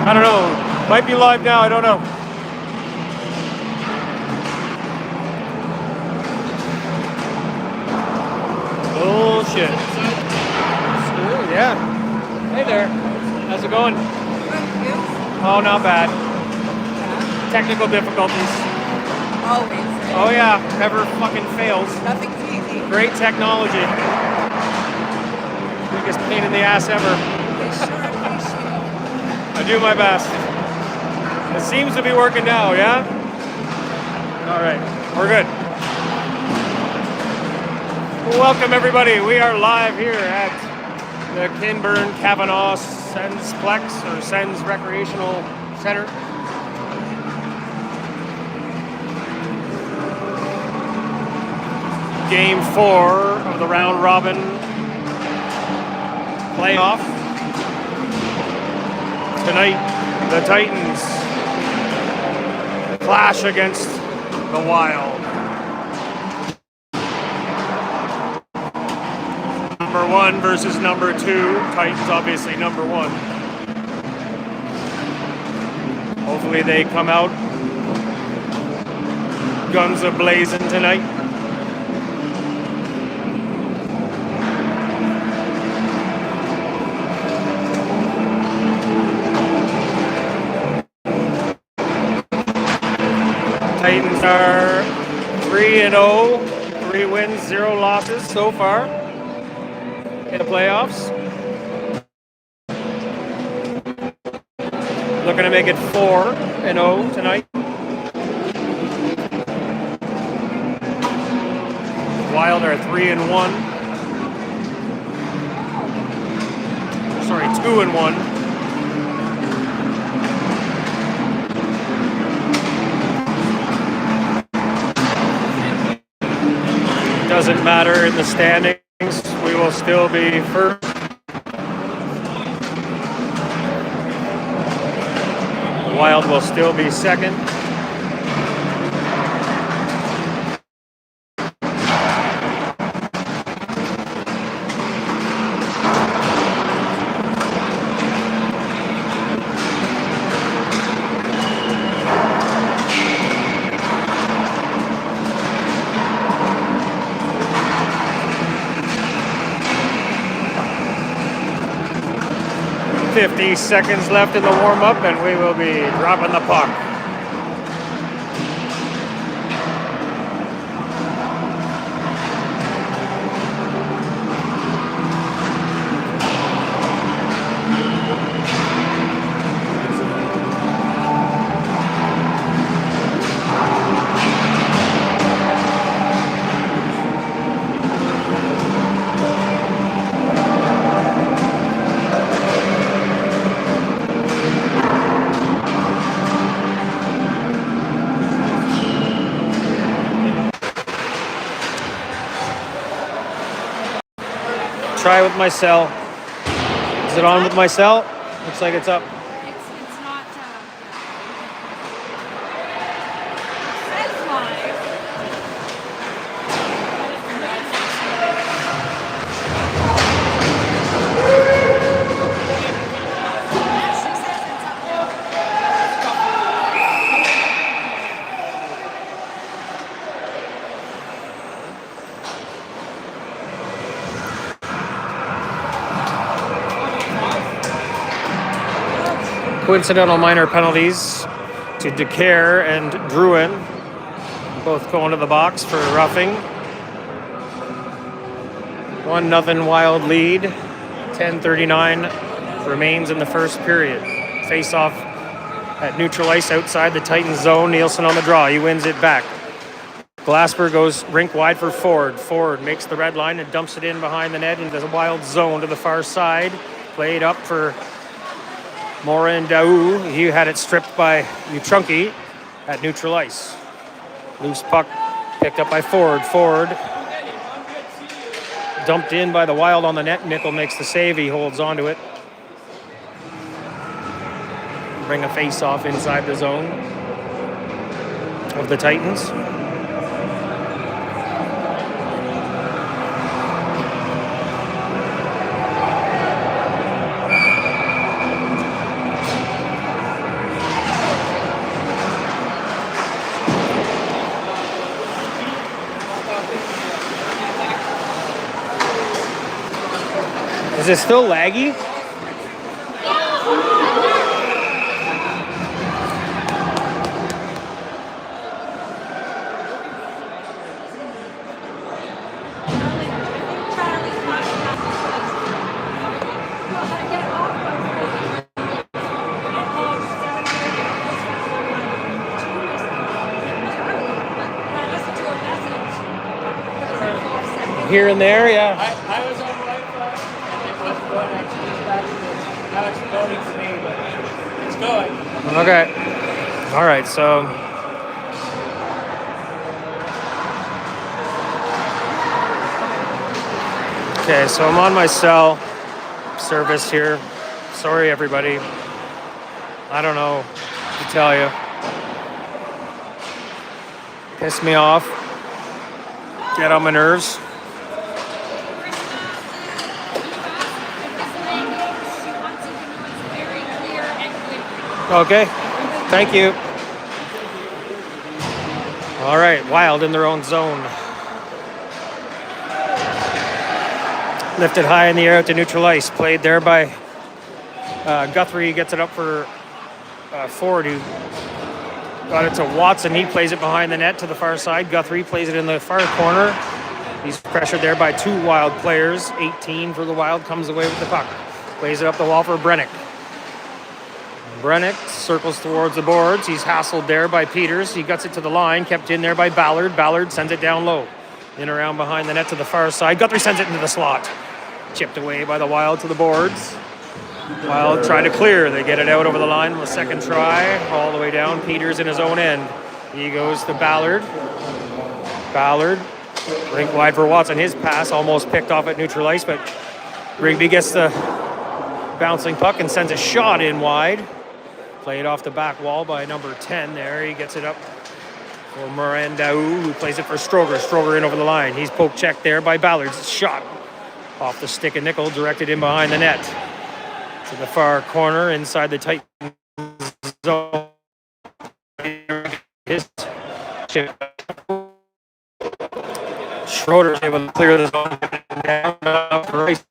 I don't know. Might be live now. I don't know. Bullshit. Yeah. Hey there. How's it going? Oh, not bad. Technical difficulties. Always. Oh yeah, never fucking fails. Nothing's easy. Great technology. Biggest pain in the ass ever. They sure appreciate I do my best. It seems to be working now, yeah? All right, we're good. Welcome everybody. We are live here at the Kinburn Kavanaugh Sensplex or Sens Recreational Center. Game 4 of the round robin playoff. Tonight, the Titans clash against the Wild. Number 1 versus number 2. Titans obviously number 1. Hopefully they come out guns a-blazing tonight. Titans are 3-0, 3 wins, 0 losses so far in the playoffs. Looking to make it 4-0 tonight. Wild are 3-1. Sorry, 2-1. Doesn't matter in the standings, we will still be first. The Wild will still be second. .50 seconds left in the warm-up, and we will be dropping the puck. Try with my cell. Is it on with my cell? Looks like it's up. It's not. It says live. She says it's up. 'Coincidental minor penalties to DeCare and Drouin, both going to the box for roughing. 1-0 Wild lead. 10:39 remains in the first period. Face-off at neutral ice outside the Titans zone. Nielsen on the draw. He wins it back. Glasper goes rink wide for Ford. Ford makes the red line and dumps it in behind the net into the Wild zone to the far side. Played up for Morin Daou. He had it stripped by Utrunki at neutral ice. Loose puck picked up by Ford. Ford dumped in by the Wild on the net. Nickel makes the save. He holds onto it. Bring a face-off inside the zone of the Titans. Is it still laggy? Here and there, yeah. I was on Wi-Fi and it was going actually back to this. Now it's loading for me, but it's going. Okay. All right, so okay, so I'm on my cell service here. Sorry, everybody. I don't know what to tell you. Piss me off. Get on my nerves. Okay, thank you. All right, Wild in their own zone. Lifted high in the air out to neutral ice. Played there by Guthrie. Gets it up for Ford, who got it to Watson. He plays it behind the net to the far side. Guthrie plays it in the far corner. He's pressured there by two Wild players. 18 for the Wild, comes away with the puck. Plays it up the wall for Brennick. Brennick circles towards the boards. He's hassled there by Peters. He gets it to the line, kept in there by Ballard. Ballard sends it down low. In around behind the net to the far side. Guthrie sends it into the slot. Chipped away by the Wild to the boards. Wild try to clear. They get it out over the line on the second try. All the way down. Peters in his own end. He goes to Ballard. Ballard. Rink wide for Watson. His pass almost picked off at neutral ice, but Rigby gets the bouncing puck and sends a shot in wide. Played off the back wall by number 10 there. He gets it up for Morandau, who plays it for Stroger. Stroger in over the line. He's poke checked there by Ballard's shot. Off the stick of Nickel, directed in behind the net. To the far corner, inside the tight zone. His chip. Schroeder's able to clear the zone down for ice.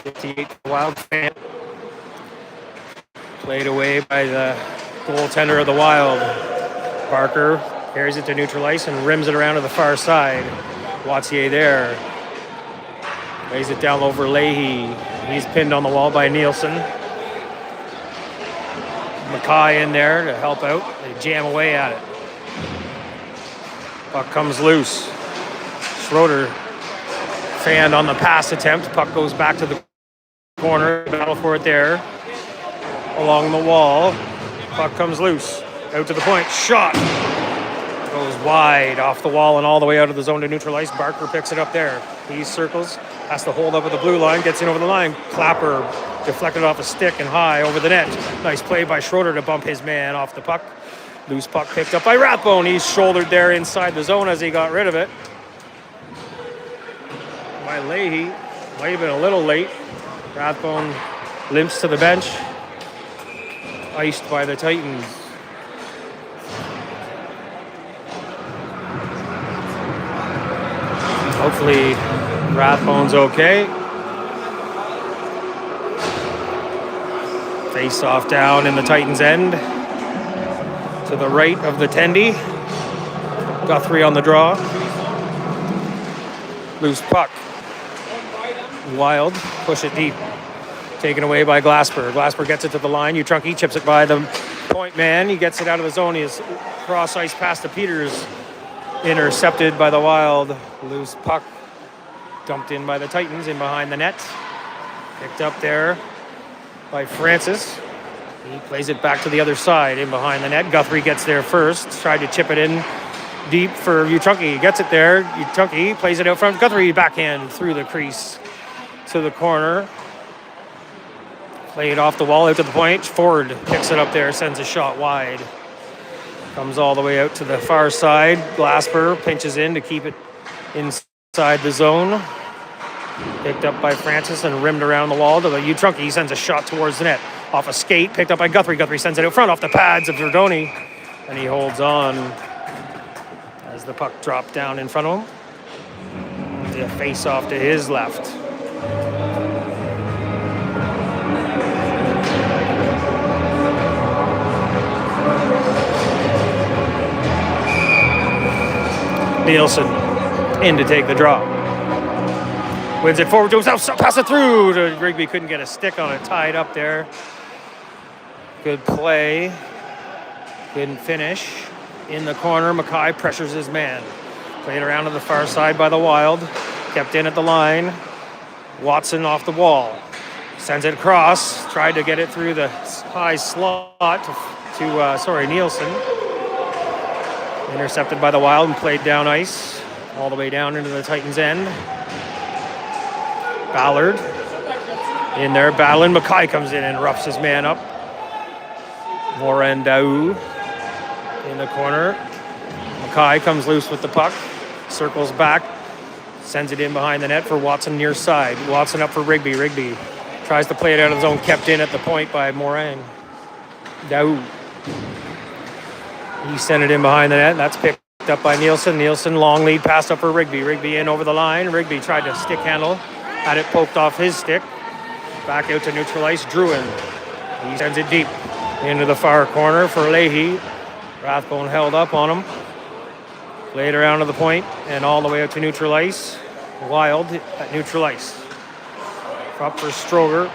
58 Wild fan. Played away by the goaltender of the Wild. Barker carries it to neutral ice and rims it around to the far side. Wattier there. Lays it down over Leahy. He's pinned on the wall by Nielsen. Mackay in there to help out. They jam away at it. Puck comes loose. Schroeder fanned on the pass attempt. Puck goes back to the corner. Battle for it there. Along the wall. Puck comes loose. Out to the point. Shot. Goes wide off the wall and all the way out of the zone to neutral ice. Barker picks it up there. He circles. Has to hold up at the blue line. Gets in over the line. Clapper deflected off a stick and high over the net. Nice play by Schroeder to bump his man off the puck. Loose puck picked up by Rathbone. He's shouldered there inside the zone as he got rid of it. By Leahy. Might have been a little late. Rathbone limps to the bench. Iced by the Titans. Hopefully Rathbone's okay. Face off down in the Titans' end. To the right of the Tendy. Guthrie on the draw. Loose puck. Wild. Push it deep. Taken away by Glasper. Glasper gets it to the line. Utrunky chips it by the point man. He gets it out of the zone. He is cross ice past the Peters. Intercepted by the Wild. Loose puck. Dumped in by the Titans in behind the net. Picked up there by Francis. He plays it back to the other side in behind the net. Guthrie gets there first. Tried to chip it in deep for Utrunky. He gets it there. Utrunky plays it out front. Guthrie backhand through the crease to the corner. Played off the wall out to the point. Ford picks it up there, sends a shot wide. Comes all the way out to the far side. Glasper pinches in to keep it inside the zone. Picked up by Francis and rimmed around the wall to the Utrunky. He sends a shot towards the net. Off a skate, picked up by Guthrie. Guthrie sends it out front off the pads of Verdoni. And he holds on as the puck dropped down in front of him. The face off to his left. Nielsen in to take the draw. Wins it forward to himself, pass it through to Rigby. Couldn't get a stick on it, tied up there. Good play. Couldn't finish. In the corner, Mackay pressures his man. Played around to the far side by the Wild. Kept in at the line. Watson off the wall. Sends it across. Tried to get it through the high slot to Nielsen. Intercepted by the Wild and played down ice. All the way down into the Titans' end. Ballard in there battling. Mackay comes in and roughs his man up. Morandau in the corner. Mackay comes loose with the puck. Circles back. Sends it in behind the net for Watson near side. Watson up for Rigby. Rigby tries to play it out of the zone. Kept in at the point by Morandau. He sent it in behind the net. That's picked up by Nielsen. Nielsen, long lead, passed up for Rigby. Rigby in over the line. Rigby tried to stick handle. Had it poked off his stick. Back out to neutral ice. Drouin. He sends it deep into the far corner for Leahy. Rathbone held up on him. Played around to the point and all the way out to neutral ice. Wild at neutral ice. Up for Stroger.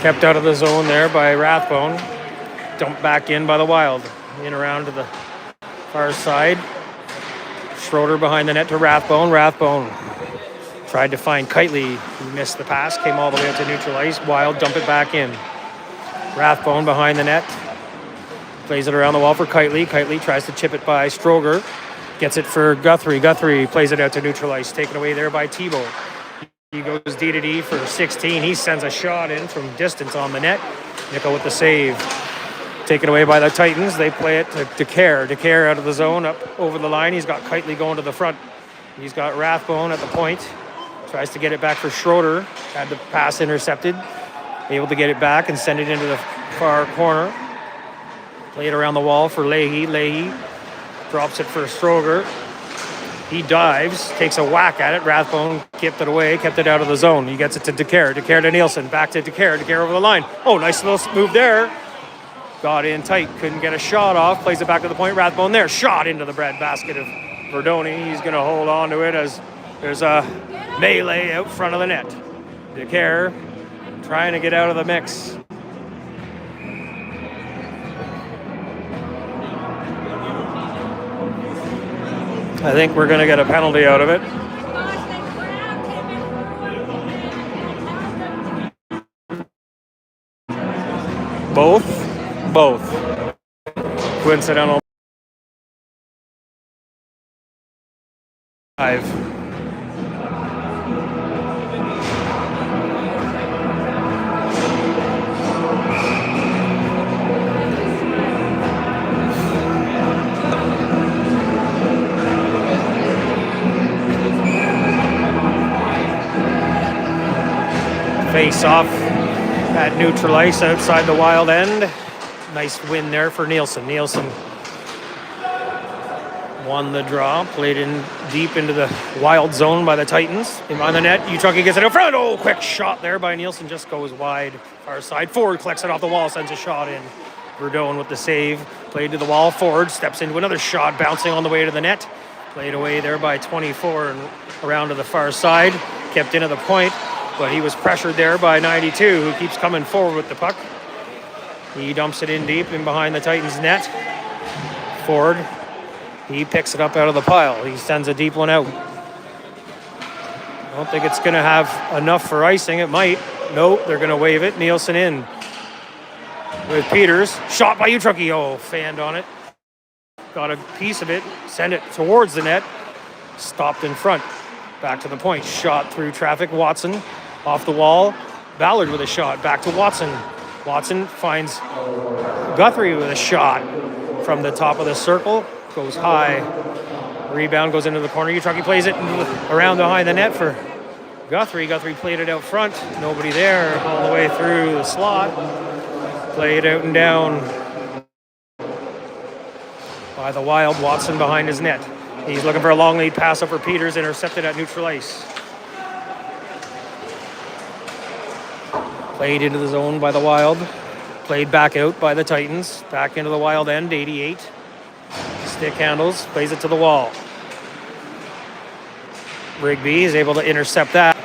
Kept out of the zone there by Rathbone. Dumped back in by the Wild. In around to the far side. Schroeder behind the net to Rathbone. Rathbone tried to find Kitely. He missed the pass. Came all the way out to neutral ice. Wild dump it back in. Rathbone behind the net. Plays it around the wall for Kitely. Kitely tries to chip it by Stroger. Gets it for Guthrie. Guthrie plays it out to neutral ice. Taken away there by Thibault. He goes D to D for 16. He sends a shot in from distance on the net. Nickel with the save. Taken away by the Titans. They play it to Decaire. Decaire out of the zone, up over the line. He's got Kitely going to the front. He's got Rathbone at the point. Tries to get it back for Schroeder. Had the pass intercepted. Able to get it back and send it into the far corner. Play it around the wall for Leahy. Leahy drops it for Stroger. He dives, takes a whack at it. Rathbone kept it away, kept it out of the zone. He gets it to Decaire. Decaire to Nielsen. Back to Decaire. Decaire over the line. Oh, nice little move there. Got in tight. Couldn't get a shot off. Plays it back to the point. Rathbone there. Shot into the breadbasket of Verdoni. He's going to hold on to it as there's a melee out front of the net. Decaire trying to get out of the mix. I think we're going to get a penalty out of it. Both. Coincidental. 5. Face off at neutral ice outside the Wild end. Nice win there for Nielsen. Nielsen won the draw, played in deep into the Wild zone by the Titans. In on the net, Uchucky gets it in front. Oh, quick shot there by Nielsen, just goes wide. Far side, forward collects it off the wall, sends a shot in. Verdone with the save, played to the wall, forward, steps into another shot, bouncing on the way to the net. Played away there by 24 and around to the far side. Kept in at the point, but he was pressured there by 92, who keeps coming forward with the puck. He dumps it in deep in behind the Titans' net. Ford, he picks it up out of the pile. He sends a deep one out. I don't think it's going to have enough for icing. It might. Nope, they're going to wave it. Nielsen in with Peters. Shot by Uchucky. Oh, fanned on it. Got a piece of it. Send it towards the net. Stopped in front. Back to the point. Shot through traffic. Watson off the wall. Ballard with a shot. Back to Watson. Watson finds Guthrie with a shot from the top of the circle. Goes high. Rebound goes into the corner. Uchucky plays it around behind the net for Guthrie. Guthrie played it out front. Nobody there. All the way through the slot. Played out and down by the Wild. Watson behind his net. He's looking for a long lead pass over Peters, intercepted at neutral ice. Played into the zone by the Wild. Played back out by the Titans. Back into the Wild end, 88. Stick handles, plays it to the wall. Rigby is able to intercept that.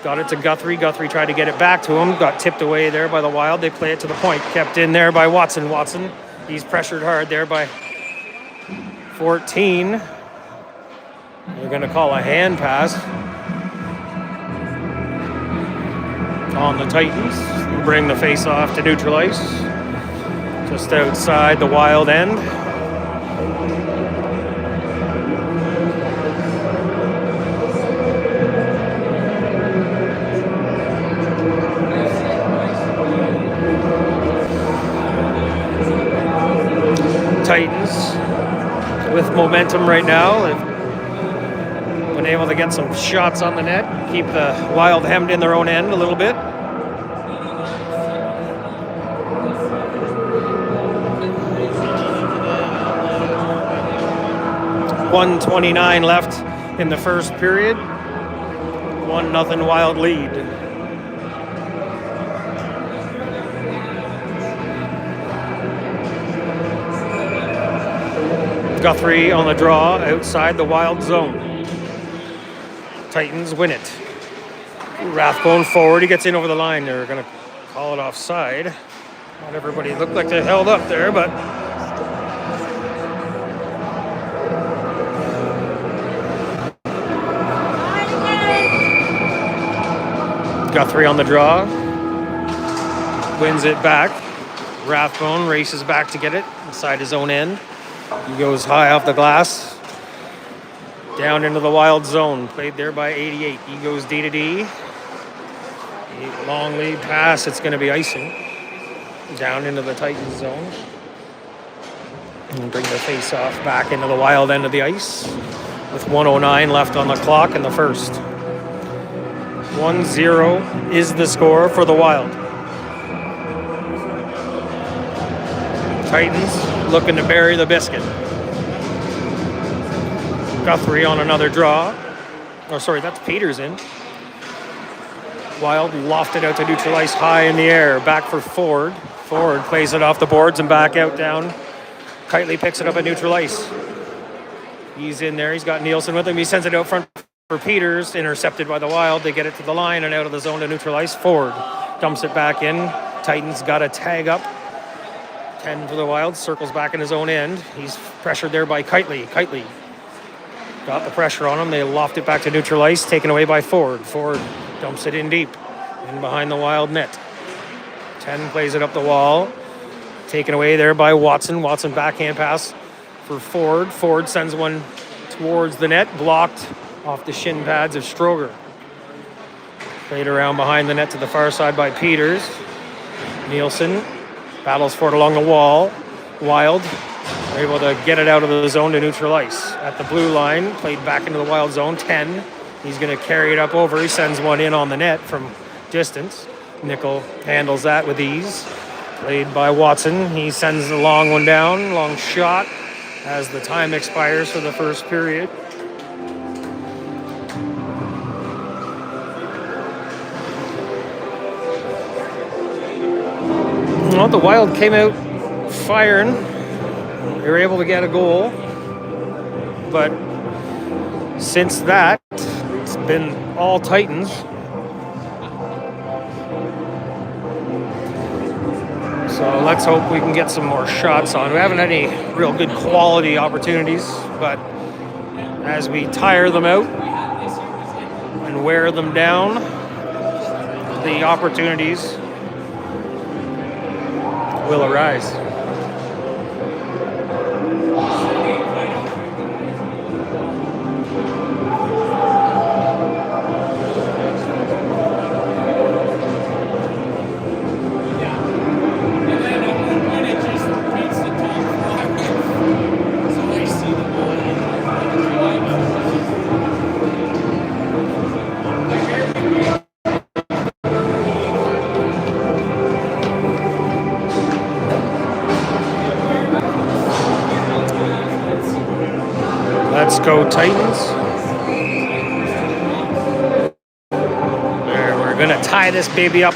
Got it to Guthrie. Guthrie tried to get it back to him. Got tipped away there by the Wild. They play it to the point. Kept in there by Watson. Watson, he's pressured hard there by 14. They're going to call a hand pass on the Titans. Bring the face-off to neutral ice. Just outside the Wild end. Titans with momentum right now. They've been able to get some shots on the net, keep the Wild hemmed in their own end a little bit. .129 left in the first period. 1-0 Wild lead. Guthrie on the draw outside the Wild zone. Titans win it. Rathbone forward. He gets in over the line. They're going to call it offside. Not everybody looked like they held up there, but Guthrie on the draw. Wins it back. Rathbone races back to get it inside his own end. He goes high off the glass. Down into the Wild zone. Played there by 88. He goes D to D. Long lead pass. It's going to be icing. Down into the Titans zone. And bring the face-off back into the Wild end of the ice. With 1:09 left on the clock in the first. 1-0 is the score for the Wild. Titans looking to bury the biscuit. Guthrie on another draw. Oh, sorry, that's Peters in. Wild lofted out to neutral ice high in the air. Back for Ford. Ford plays it off the boards and back out down. Kitely picks it up at neutral ice. He's in there. He's got Nielsen with him. He sends it out front for Peters. Intercepted by the Wild. They get it to the line and out of the zone to neutral ice. Ford dumps it back in. Titans got a tag up. 10 for the Wild. Circles back in his own end. He's pressured there by Kitely. Kitely got the pressure on him. They loft it back to neutral ice. Taken away by Ford. Ford dumps it in deep. In behind the Wild net. 10 plays it up the wall. Taken away there by Watson. Watson backhand pass for Ford. Ford sends one towards the net. Blocked off the shin pads of Stroger. Played around behind the net to the far side by Peters. Nielsen battles for it along the wall. Wild are able to get it out of the zone to neutral ice. At the blue line, played back into the Wild zone. 10. He's going to carry it up over. He sends one in on the net from distance. Nickel handles that with ease. Played by Watson. He sends the long one down. Long shot as the time expires for the first period. Well, the Wild came out firing. They were able to get a goal. But since that, it's been all Titans. So let's hope we can get some more shots on. We haven't had any real good quality opportunities, but as we tire them out and wear them down, the opportunities will arise. Let's go Titans. There, we're gonna tie this baby up.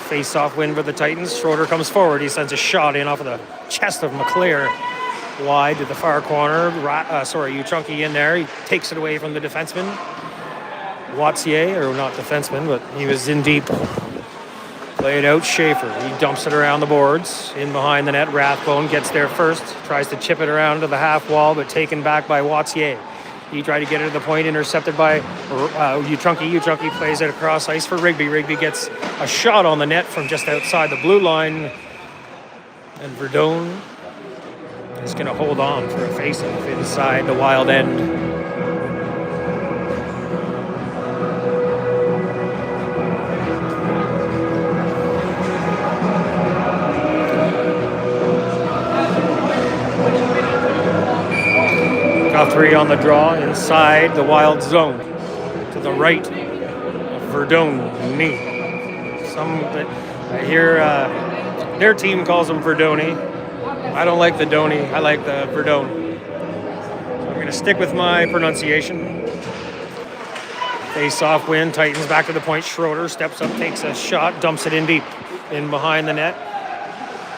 Face-off win for the Titans. Schroeder comes forward. He sends a shot in off of the chest of McClair. Wide to the far corner. Uchunki in there. He takes it away from the defenseman. Wattier, or not defenseman, but he was in deep. Played out Schaefer. He dumps it around the boards. In behind the net. Rathbone gets there first. Tries to chip it around to the half wall, but taken back by Wattier. He tried to get it to the point, intercepted by Uchunki. Uchunki plays it across ice for Rigby. Rigby gets a shot on the net from just outside the blue line. And Verdone is going to hold on for a face-off inside the Wild end. Guthrie on the draw inside the Wild zone to the right of Verdone. I hear their team calls him Verdone. I don't like the Donny. I like the Verdone. So I'm going to stick with my pronunciation. Face-off win. Titans back to the point. Schroeder steps up, takes a shot, dumps it in deep, in behind the net.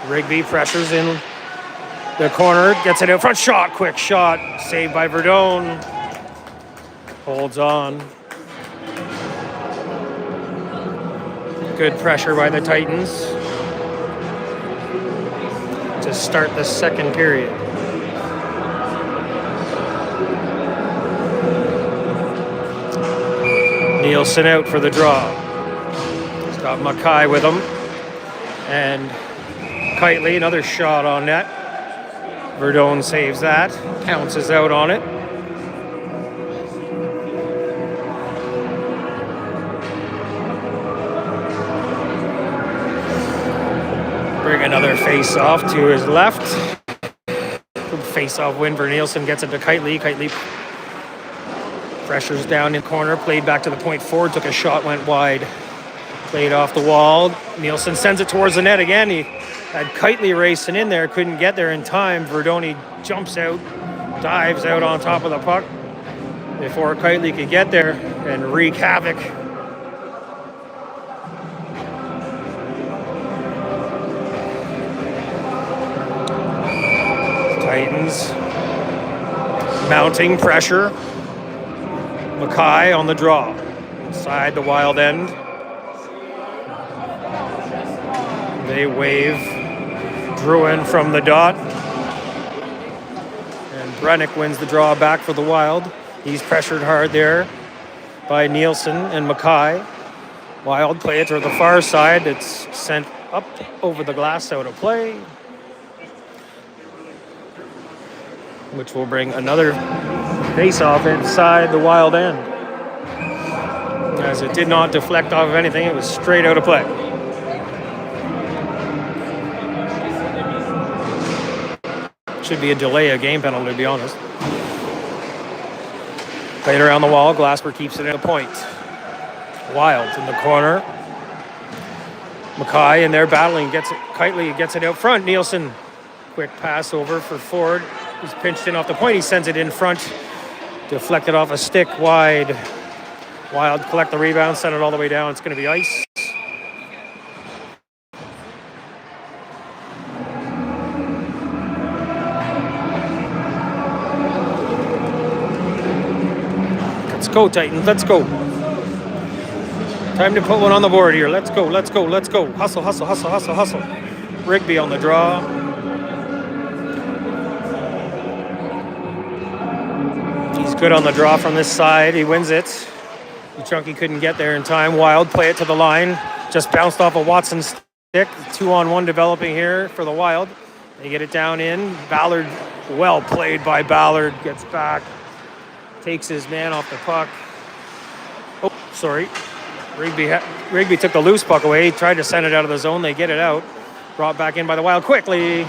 Rigby pressures in the corner, gets it out front, shot, quick shot, saved by Verdone. Holds on. Good pressure by the Titans to start the second period. Nielsen out for the draw. He's got Mackay with him. And Kitely, another shot on net. Verdone saves that, pounces out on it. Bring another face-off to his left. Face-off win for Nielsen, gets it to Kitely. Kitely pressures down in the corner, played back to the point forward, took a shot, went wide. Played off the wall. Nielsen sends it towards the net again. He had Kitely racing in there, couldn't get there in time. Verdone jumps out, dives out on top of the puck before Kitely could get there and wreak havoc. Titans mounting pressure. Mackay on the draw. Inside the Wild end. They wave Drouin from the dot. And Brennick wins the draw back for the Wild. He's pressured hard there by Nielsen and Mackay. Wild play it to the far side. It's sent up over the glass out of play, which will bring another face-off inside the Wild end. As it did not deflect off of anything, it was straight out of play. Should be a delay of game penalty, to be honest. Played around the wall. Glasper keeps it at a point. Wild in the corner. Mackay in there battling. Gets it. Kitely gets it out front. Nielsen, quick pass over for Ford. He's pinched in off the point. He sends it in front. Deflected off a stick wide. Wild collect the rebound. Send it all the way down. It's going to be ice. Let's go, Titans. Let's go. Time to put one on the board here. Let's go. Let's go. Let's go. Hustle, hustle, hustle, hustle, hustle. Rigby on the draw. He's good on the draw from this side. He wins it. Uchunki couldn't get there in time. Wild play it to the line. Just bounced off of Watson's stick. 2-on-1 developing here for the Wild. They get it down in. Ballard, well played by Ballard. Gets back. Takes his man off the puck. Oh, sorry. Rigby took the loose puck away. He tried to send it out of the zone. They get it out. Brought back in by the Wild quickly.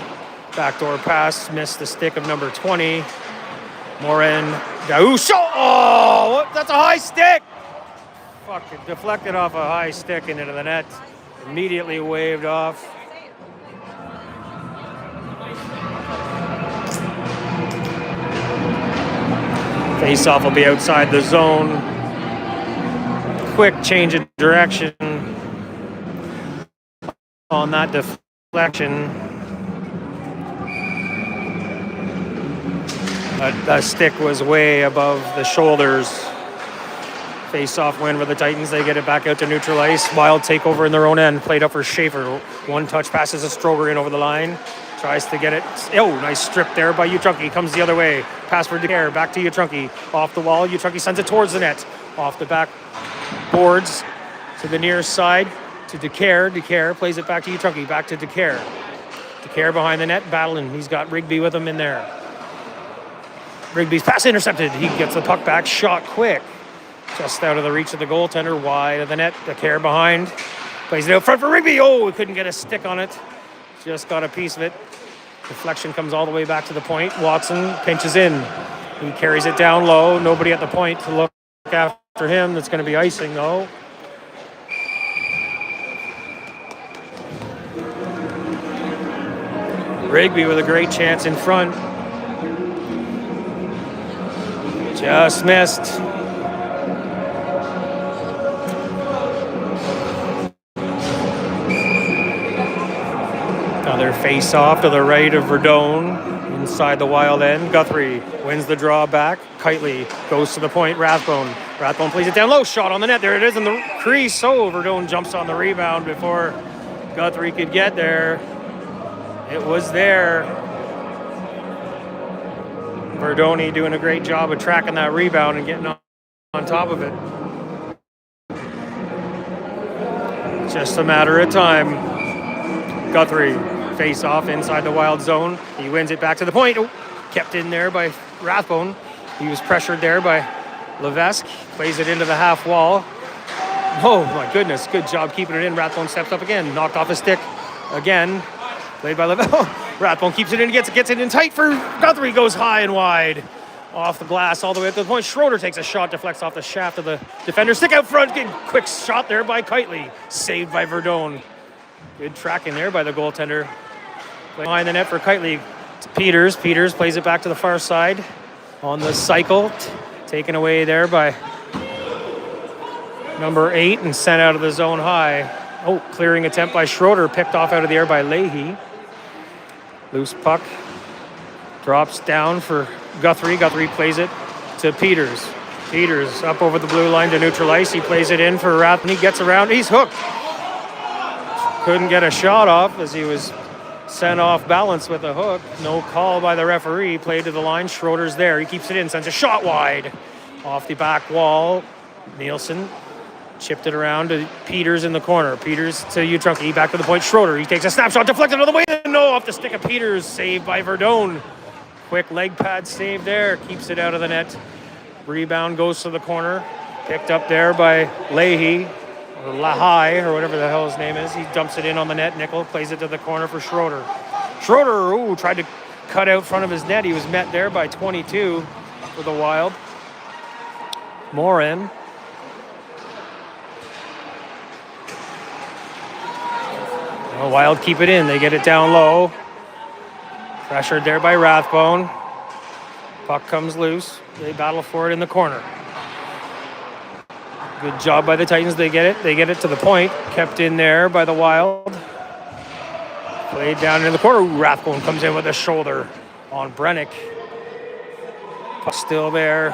Backdoor pass. Missed the stick of number 20. Morin. Gaucho. Oh, that's a high stick. Fuck, it deflected off a high stick and into the net. Immediately waved off. Face-off will be outside the zone. Quick change of direction on that deflection. The stick was way above the shoulders. Face-off win for the Titans. They get it back out to neutral ice. Wild take over in their own end. Played up for Schaefer. One touch passes a Stroger in over the line. Tries to get it. Oh, nice strip there by Utrunki. Comes the other way. Pass for DeCare. Back to Utrunki. Off the wall. Utrunki sends it towards the net. Off the back boards to the near side to DeCare. DeCare plays it back to Utrunki. Back to DeCare. DeCare behind the net battling. He's got Rigby with him in there. Rigby's pass intercepted. He gets the puck back. Shot quick. Just out of the reach of the goaltender. Wide of the net. DeCare behind. Plays it out front for Rigby. Oh, we couldn't get a stick on it. Just got a piece of it. Deflection comes all the way back to the point. Watson pinches in. He carries it down low. Nobody at the point to look after him. That's going to be icing, though. Rigby with a great chance in front. Just missed. Another face-off to the right of Verdone, inside the Wild end. Guthrie wins the draw back. Kitely goes to the point. Rathbone plays it down low. Shot on the net. There it is in the crease. Oh, Verdone jumps on the rebound before Guthrie could get there. It was there. Verdone doing a great job of tracking that rebound and getting on top of it. Just a matter of time. Guthrie face off inside the Wild zone. He wins it back to the point. Oh, kept in there by Rathbone. He was pressured there by Levesque. Plays it into the half wall. Oh my goodness, good job keeping it in. Rathbone steps up again. Knocked off his stick again. Played by Levesque. Oh, Rathbone keeps it in, gets it in tight for Guthrie. Goes high and wide. Off the glass all the way up to the point. Schroeder takes a shot, deflects off the shaft of the defender. Stick out front. Good quick shot there by Kitely. Saved by Verdone. Good tracking there by the goaltender. Behind the net for Kitely. Peters plays it back to the far side. On the cycle. Taken away there by number 8 and sent out of the zone high. Oh, clearing attempt by Schroeder. Picked off out of the air by Leahy. Loose puck. Drops down for Guthrie. Guthrie plays it to Peters. Peters up over the blue line to neutral ice. He plays it in for Rath. He gets around. He's hooked. Couldn't get a shot off as he was sent off balance with a hook. No call by the referee. Played to the line. Schroeder's there. He keeps it in. Sends a shot wide. Off the back wall. Nielsen chipped it around to Peters in the corner. Peters to Utrunki. Back to the point. Schroeder. He takes a snapshot. Deflected out of the way. No, off the stick of Peters. Saved by Verdone. Quick leg pad save there. Keeps it out of the net. Rebound goes to the corner. Picked up there by Leahy. Or Lahai, or whatever the hell his name is. He dumps it in on the net. Nickel plays it to the corner for Schroeder. Schroeder, tried to cut out front of his net. He was met there by 22 for the Wild. Morin. The Wild keep it in. They get it down low. Pressured there by Rathbone. Puck comes loose. They battle for it in the corner. Good job by the Titans. They get it. They get it to the point. Kept in there by the Wild. Played down in the corner. Rathbone comes in with a shoulder on Brennick. Puck still there.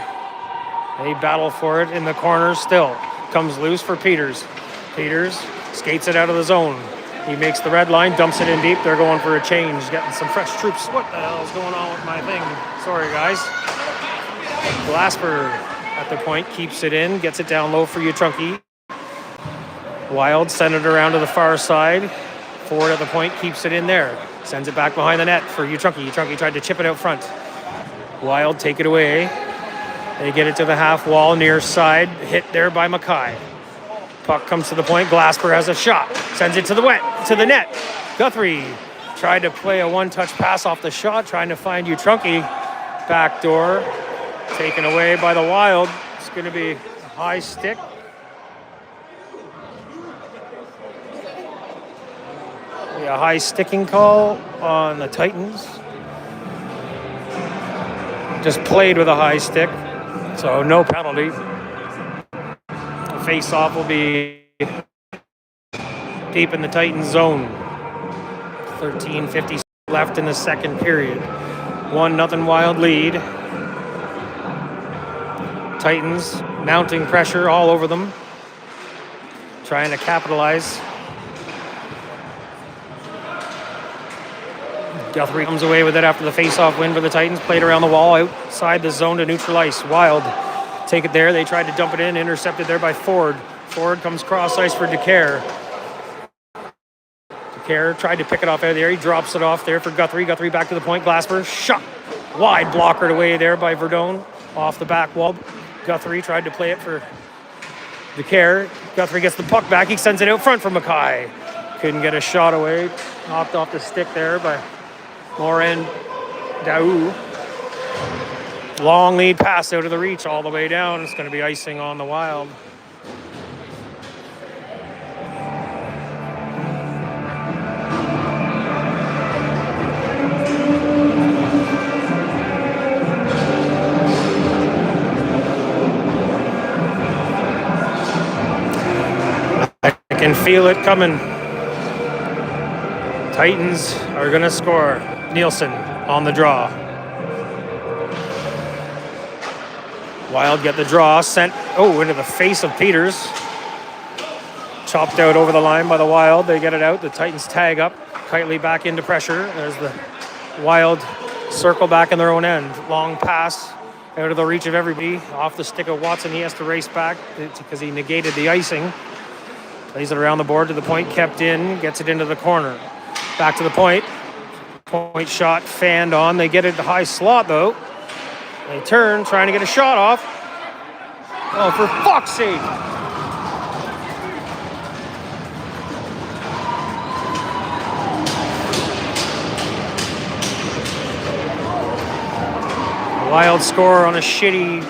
They battle for it in the corner still. Comes loose for Peters. Peters skates it out of the zone. He makes the red line, dumps it in deep. They're going for a change, getting some fresh troops. What the hell is going on with my thing? Sorry, guys. Glasper at the point, keeps it in, gets it down low for Utrunki. Wild send it around to the far side. Forward at the point, keeps it in there. Sends it back behind the net for Utrunki. Utrunki tried to chip it out front. Wild take it away. They get it to the half wall, near side. Hit there by Mackay. Puck comes to the point. Glasper has a shot. Sends it to the net. Guthrie tried to play a one-touch pass off the shot, trying to find Utrunki. Backdoor. Taken away by the Wild. It's going to be a high stick. A high sticking call on the Titans. Just played with a high stick. So no penalty. Face-off will be deep in the Titans zone. 13:50 left in the second period. 1-0 Wild lead. Titans mounting pressure all over them, trying to capitalize. Guthrie comes away with it after the face-off win for the Titans. Played around the wall outside the zone to neutral ice. Wild take it there. They tried to dump it in, intercepted there by Ford. Ford comes cross ice for DeCare. DeCare tried to pick it off out of there. He drops it off there for Guthrie. Guthrie back to the point. Glasper shot. Wide blockered away there by Verdone off the back wall. Guthrie tried to play it for DeCare. Guthrie gets the puck back. He sends it out front for Mackay. Couldn't get a shot away. Knocked off the stick there by Morin Daou. Long lead pass out of the reach all the way down. It's going to be icing on the Wild. I can feel it coming. Titans are going to score. Nielsen on the draw. Wild get the draw, sent into the face of Peters. Chopped out over the line by the Wild. They get it out. The Titans tag up. Kitely back into pressure. There's the Wild circle back in their own end. Long pass out of the reach of everybody. Off the stick of Watson. He has to race back because he negated the icing. Plays it around the board to the point. Kept in. Gets it into the corner. Back to the point. Point shot fanned on. They get it to high slot though. They turn, trying to get a shot off. Oh, for fuck's sake! Wild score on a shitty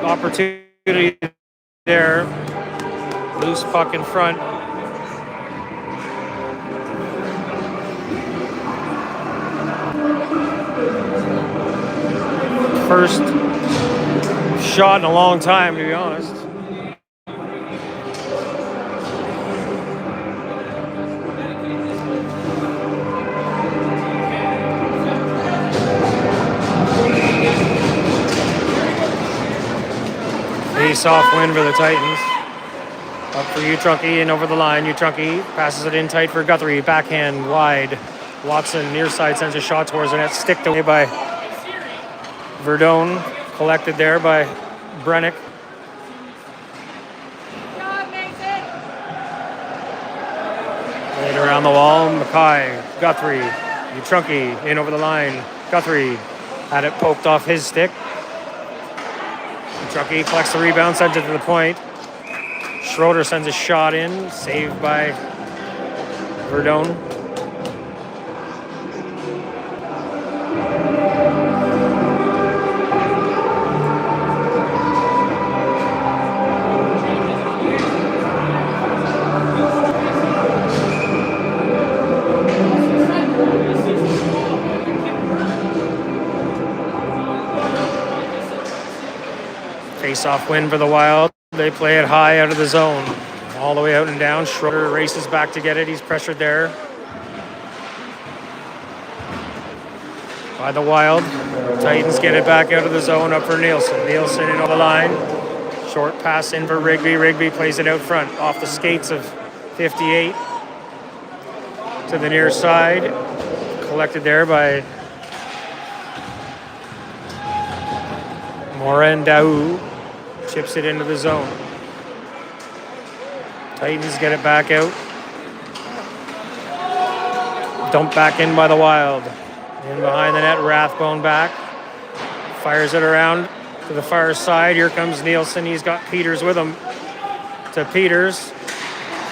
opportunity there. Loose puck in front. First shot in a long time, to be honest. Face-off win for the Titans. Up for Utrunky and over the line. Utrunky passes it in tight for Guthrie. Backhand wide. Watson near side sends a shot towards the net. Sticked away by Verdone, collected there by Brennick. Laid around the wall, Mackay, Guthrie, Utrunky in over the line. Guthrie had it poked off his stick. Utrunky collects the rebound, sends it to the point. Schroeder sends a shot in, saved by Verdone. Face-off win for the Wild. They play it high out of the zone. All the way out and down. Schroeder races back to get it. He's pressured there by the Wild. Titans get it back out of the zone, up for Nielsen. Nielsen in on the line. Short pass in for Rigby. Rigby plays it out front off the skates of 58 to the near side. Collected there by Morin Daou. Chips it into the zone. Titans get it back out. Dumped back in by the Wild. In behind the net, Rathbone back. Fires it around to the far side. Here comes Nielsen. He's got Peters with him. To Peters.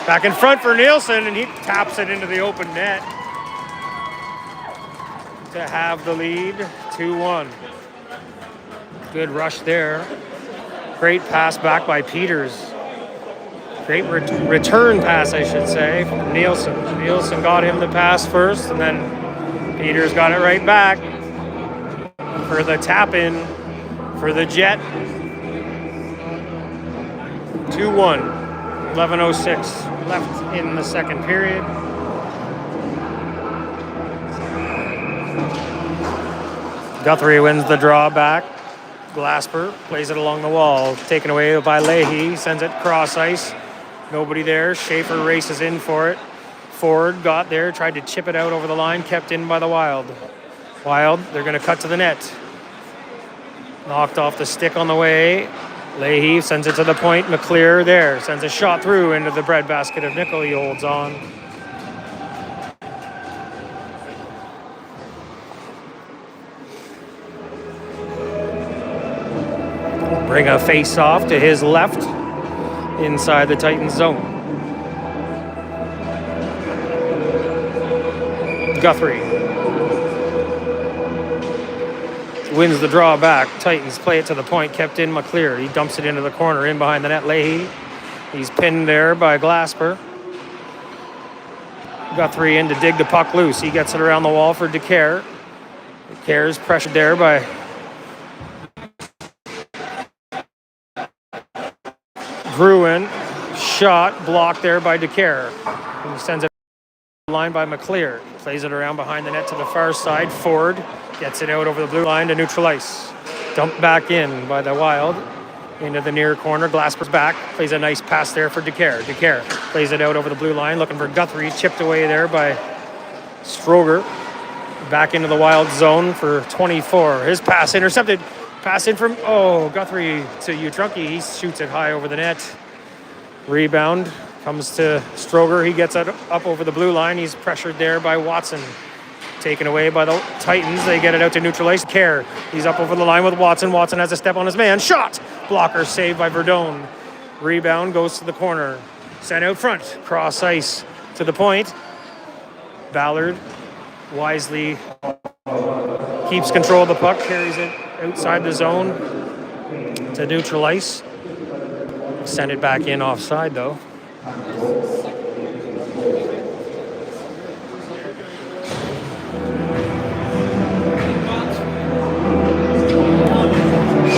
Back in front for Nielsen, and he taps it into the open net to have the lead, 2-1. Good rush there. Great pass back by Peters. Great return pass, I should say, from Nielsen. Nielsen got him the pass first, and then Peters got it right back for the tap-in for the Jet. 2-1. 11:06 left in the second period. Guthrie wins the draw back. Glasper plays it along the wall. Taken away by Leahy. Sends it cross ice. Nobody there. Schaefer races in for it. Ford got there. Tried to chip it out over the line. Kept in by the Wild. Wild, they're going to cut to the net. Knocked off the stick on the way. Leahy sends it to the point. McClear there. Sends a shot through into the breadbasket of Nickel. He holds on. Bring a face-off to his left inside the Titans zone. Guthrie wins the draw back. Titans play it to the point. Kept in McClear. He dumps it into the corner in behind the net. Leahy. He's pinned there by Glasper. Guthrie in to dig the puck loose. He gets it around the wall for DeCare. DeCare's pressured there by Gruen. Shot blocked there by DeCare. He sends it line by McClear. Plays it around behind the net to the far side. Ford gets it out over the blue line to neutral ice. Dumped back in by the Wild into the near corner. Glasper's back. Plays a nice pass there for DeCare. DeCare plays it out over the blue line looking for Guthrie. Chipped away there by Stroger. Back into the Wild zone for 24. His pass intercepted. Pass in from, Guthrie to Utrunki. He shoots it high over the net. Rebound comes to Stroger. He gets it up over the blue line. He's pressured there by Watson. Taken away by the Titans. They get it out to neutral ice. Care. He's up over the line with Watson. Watson has a step on his man. Shot! Blocker saved by Verdone. Rebound goes to the corner. Sent out front. Cross ice to the point. Ballard wisely keeps control of the puck. Carries it outside the zone to neutral ice. Send it back in offside though.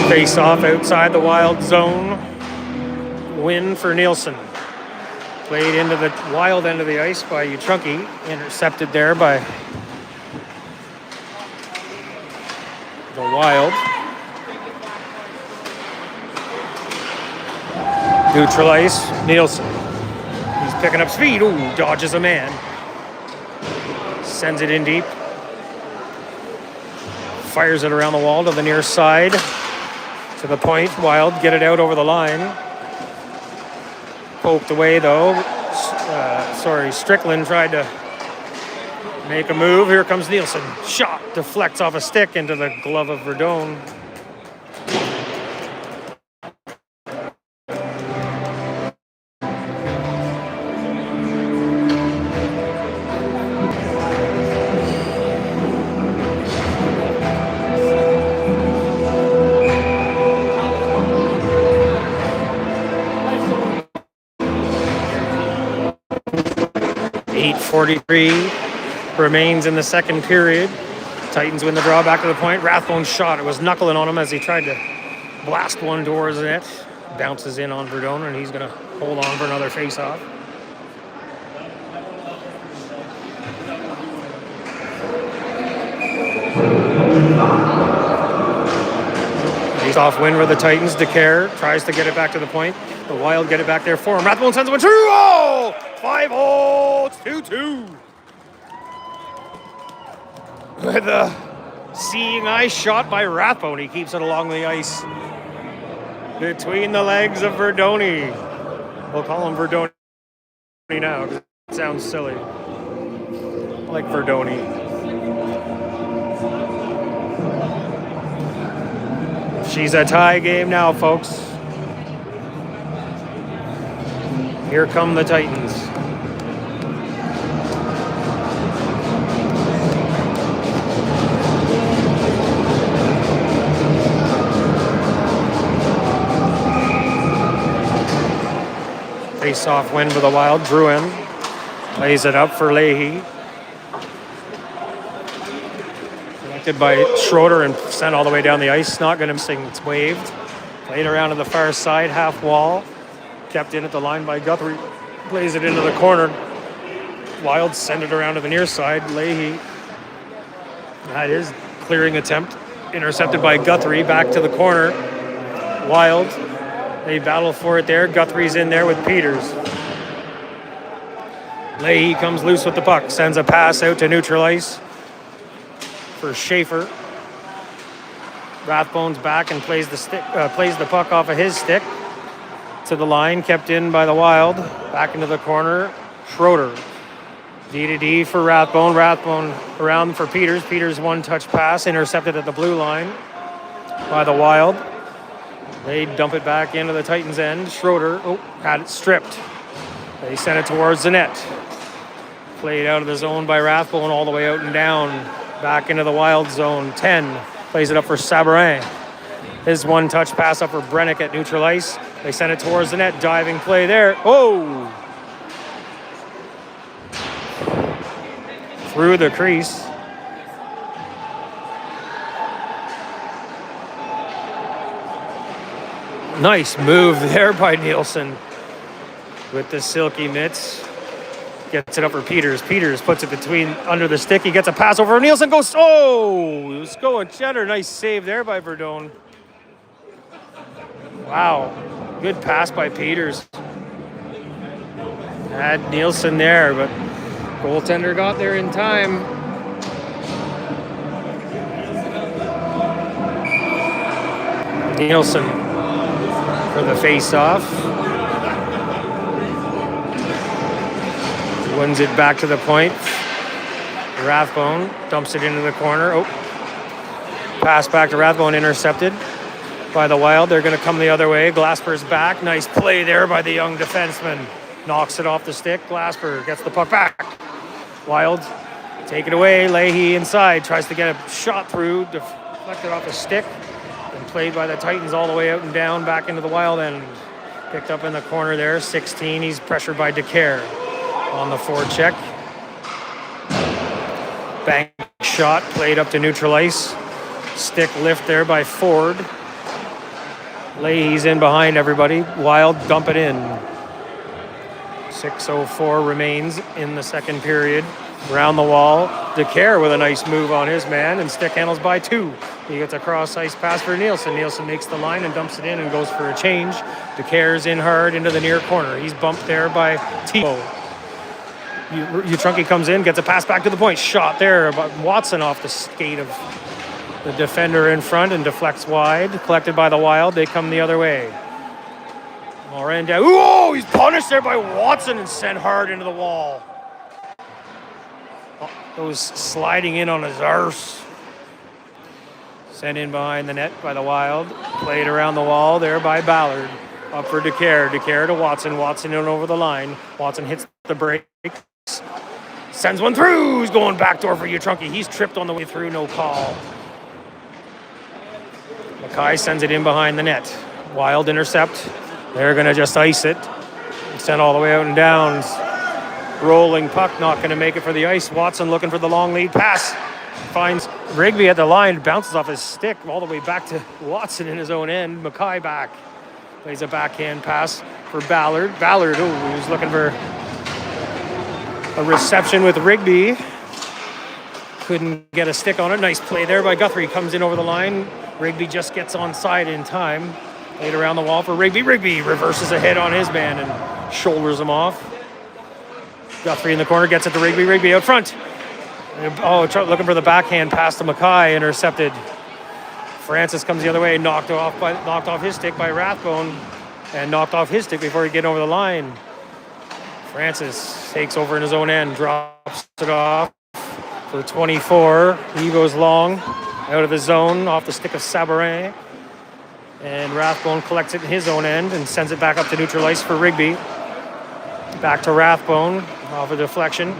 Face off outside the Wild zone. Win for Nielsen. Played into the Wild end of the ice by Utrunki. Intercepted there by the Wild. Neutral ice, Nielsen. He's picking up speed. Ooh, dodges a man. Sends it in deep. Fires it around the wall to the near side. To the point. Wild get it out over the line. Poked away though. Strickland tried to make a move. Here comes Nielsen. Shot deflects off a stick into the glove of Verdone. .43 remains in the second period. Titans win the draw back to the point. Rathbone's shot. It was knuckling on him as he tried to blast one towards the net. Bounces in on Verdone, and he's going to hold on for another face-off. Face-off win for the Titans. DeCare tries to get it back to the point. The Wild get it back there for him. Rathbone sends one through. Oh! 5-0. It's 2-2. With a seeing eye shot by Rathbone. He keeps it along the ice. Between the legs of Verdone. We'll call him Verdone now because it sounds silly. Like Verdone. She's a tie game now, folks. Here come the Titans. Face-off win for the Wild. Gruen lays it up for Leahy. Connected by Schroeder and sent all the way down the ice. Not going to sing. It's waved. Played around to the far side, half wall. kept in at the line by Guthrie. Plays it into the corner. Wild send it around to the near side. Leahy had his clearing attempt. Intercepted by Guthrie. Back to the corner. Wild. They battle for it there. Guthrie's in there with Peters. Leahy comes loose with the puck. Sends a pass out to neutral ice for Schaefer. Rathbone's back and plays the puck off of his stick to the line, kept in by the Wild. Back into the corner, Schroeder. D-to-D for Rathbone. Rathbone around for Peters. Peters one-touch pass, intercepted at the blue line by the Wild. They dump it back into the Titans' end. Schroeder had it stripped. They sent it towards the net. Played out of the zone by Rathbone all the way out and down. Back into the Wild zone. 10. Plays it up for Sabourin. His one-touch pass up for Brennick at neutral ice. They send it towards the net. Diving play there. Oh! Through the crease. Nice move there by Nielsen with the silky mitts. Gets it up for Peters. Peters puts it under the stick. He gets a pass over. Nielsen goes, let's go with Cheddar. Nice save there by Verdone. Wow, good pass by Peters. Had Nielsen there, but goaltender got there in time. Nielsen for the face-off. Wins it back to the point. Rathbone dumps it into the corner. Pass back to Rathbone, intercepted by the Wild. They're going to come the other way. Glasper's back. Nice play there by the young defenseman. Knocks it off the stick. Glasper gets the puck back. Wild take it away. Leahy inside. Tries to get a shot through. Deflected off the stick. And played by the Titans all the way out and down. Back into the Wild end. Picked up in the corner there. 16. He's pressured by DeCare. On the forecheck. Bank shot played up to neutral ice. Stick lift there by Ford. Leahy's in behind everybody. Wild dump it in. 6:04 remains in the second period. Around the wall. DeCare with a nice move on his man and stick handles by 2. He gets a cross ice pass for Nielsen. Nielsen makes the line and dumps it in and goes for a change. DeCare's in hard into the near corner. He's bumped there by Tebow. Utrunki comes in, gets a pass back to the point. Shot there, but Watson off the skate of the defender in front and deflects wide. Collected by the Wild. They come the other way. Morin down. Ooh, he's punished there by Watson and sent hard into the wall. Goes sliding in on his arse. Sent in behind the net by the Wild. Played around the wall there by Ballard. Up for DeCare. DeCare to Watson. Watson in over the line. Watson hits the break. Sends one through. He's going backdoor for Utrunki. He's tripped on the way through. No call. Mackay sends it in behind the net. Wild intercept. They're going to just ice it. Sent all the way out and down. Rolling puck. Not going to make it for the ice. Watson looking for the long lead pass. Finds Rigby at the line. Bounces off his stick all the way back to Watson in his own end. Mackay back. Plays a backhand pass for Ballard. Ballard, he was looking for a reception with Rigby. Couldn't get a stick on it. Nice play there by Guthrie. Comes in over the line. Rigby just gets onside in time. Played around the wall for Rigby. Rigby reverses a hit on his man and shoulders him off. Guthrie in the corner gets it to Rigby. Rigby out front. Looking for the backhand pass to Mackay. Intercepted. Francis comes the other way. Knocked off his stick by Rathbone. And knocked off his stick before he get over the line. Francis takes over in his own end. Drops it off for 24. He goes long. Out of the zone. Off the stick of Sabourin. And Rathbone collects it in his own end and sends it back up to neutral ice for Rigby. Back to Rathbone. Off a deflection.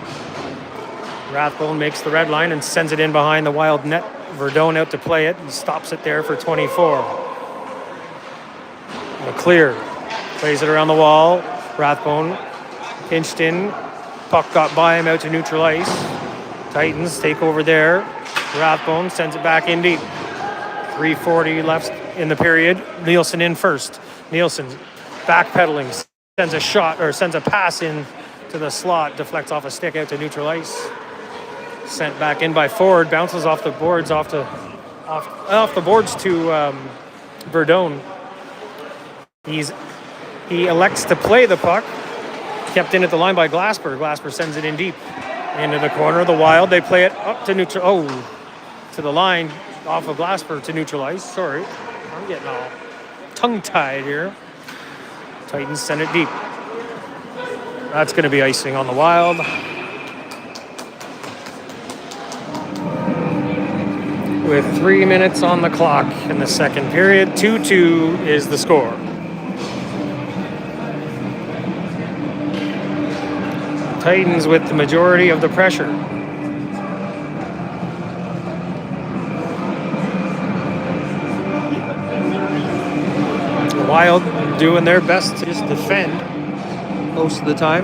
Rathbone makes the red line and sends it in behind the Wild net. Verdone out to play it. He stops it there for 24. McClear plays it around the wall. Rathbone pinched in. Puck got by him out to neutral ice. Titans take over there. Rathbone sends it back in deep. 3:40 left in the period. Nielsen in first. Nielsen backpedaling. sends a shot or sends a pass in to the slot, deflects off a stick out to neutral ice. Sent back in by Ford, bounces off the boards off the boards to Verdone. He elects to play the puck. Kept in at the line by Glasper. Glasper sends it in deep into the corner of the Wild. They play it up to to the line off of Glasper to neutral ice. Sorry, I'm getting all tongue-tied here. Titans send it deep. That's going to be icing on the Wild. With 3 minutes on the clock in the second period, 2-2 is the score. Titans with the majority of the pressure. The Wild doing their best to just defend most of the time.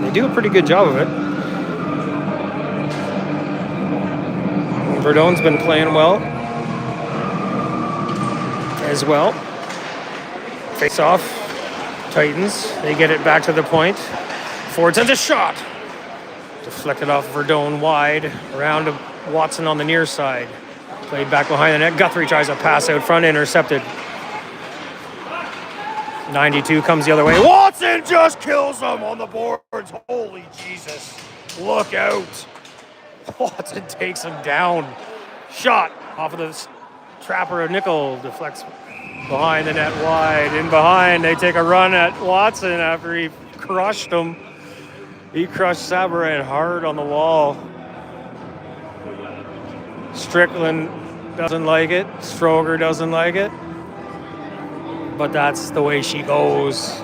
They do a pretty good job of it. Verdone's been playing well as well. Face off, Titans. They get it back to the point. Ford sends a shot. Deflected off Verdone wide, around to Watson on the near side. Played back behind the net. Guthrie tries a pass out front, intercepted. 92 comes the other way. Watson just kills him on the boards. Holy Jesus. Look out. Watson takes him down. Shot off of the trapper of Nickel. Deflects behind the net wide. In behind, they take a run at Watson after he crushed him. He crushed Sabourin hard on the wall. Strickland doesn't like it. Stroger doesn't like it. But that's the way she goes.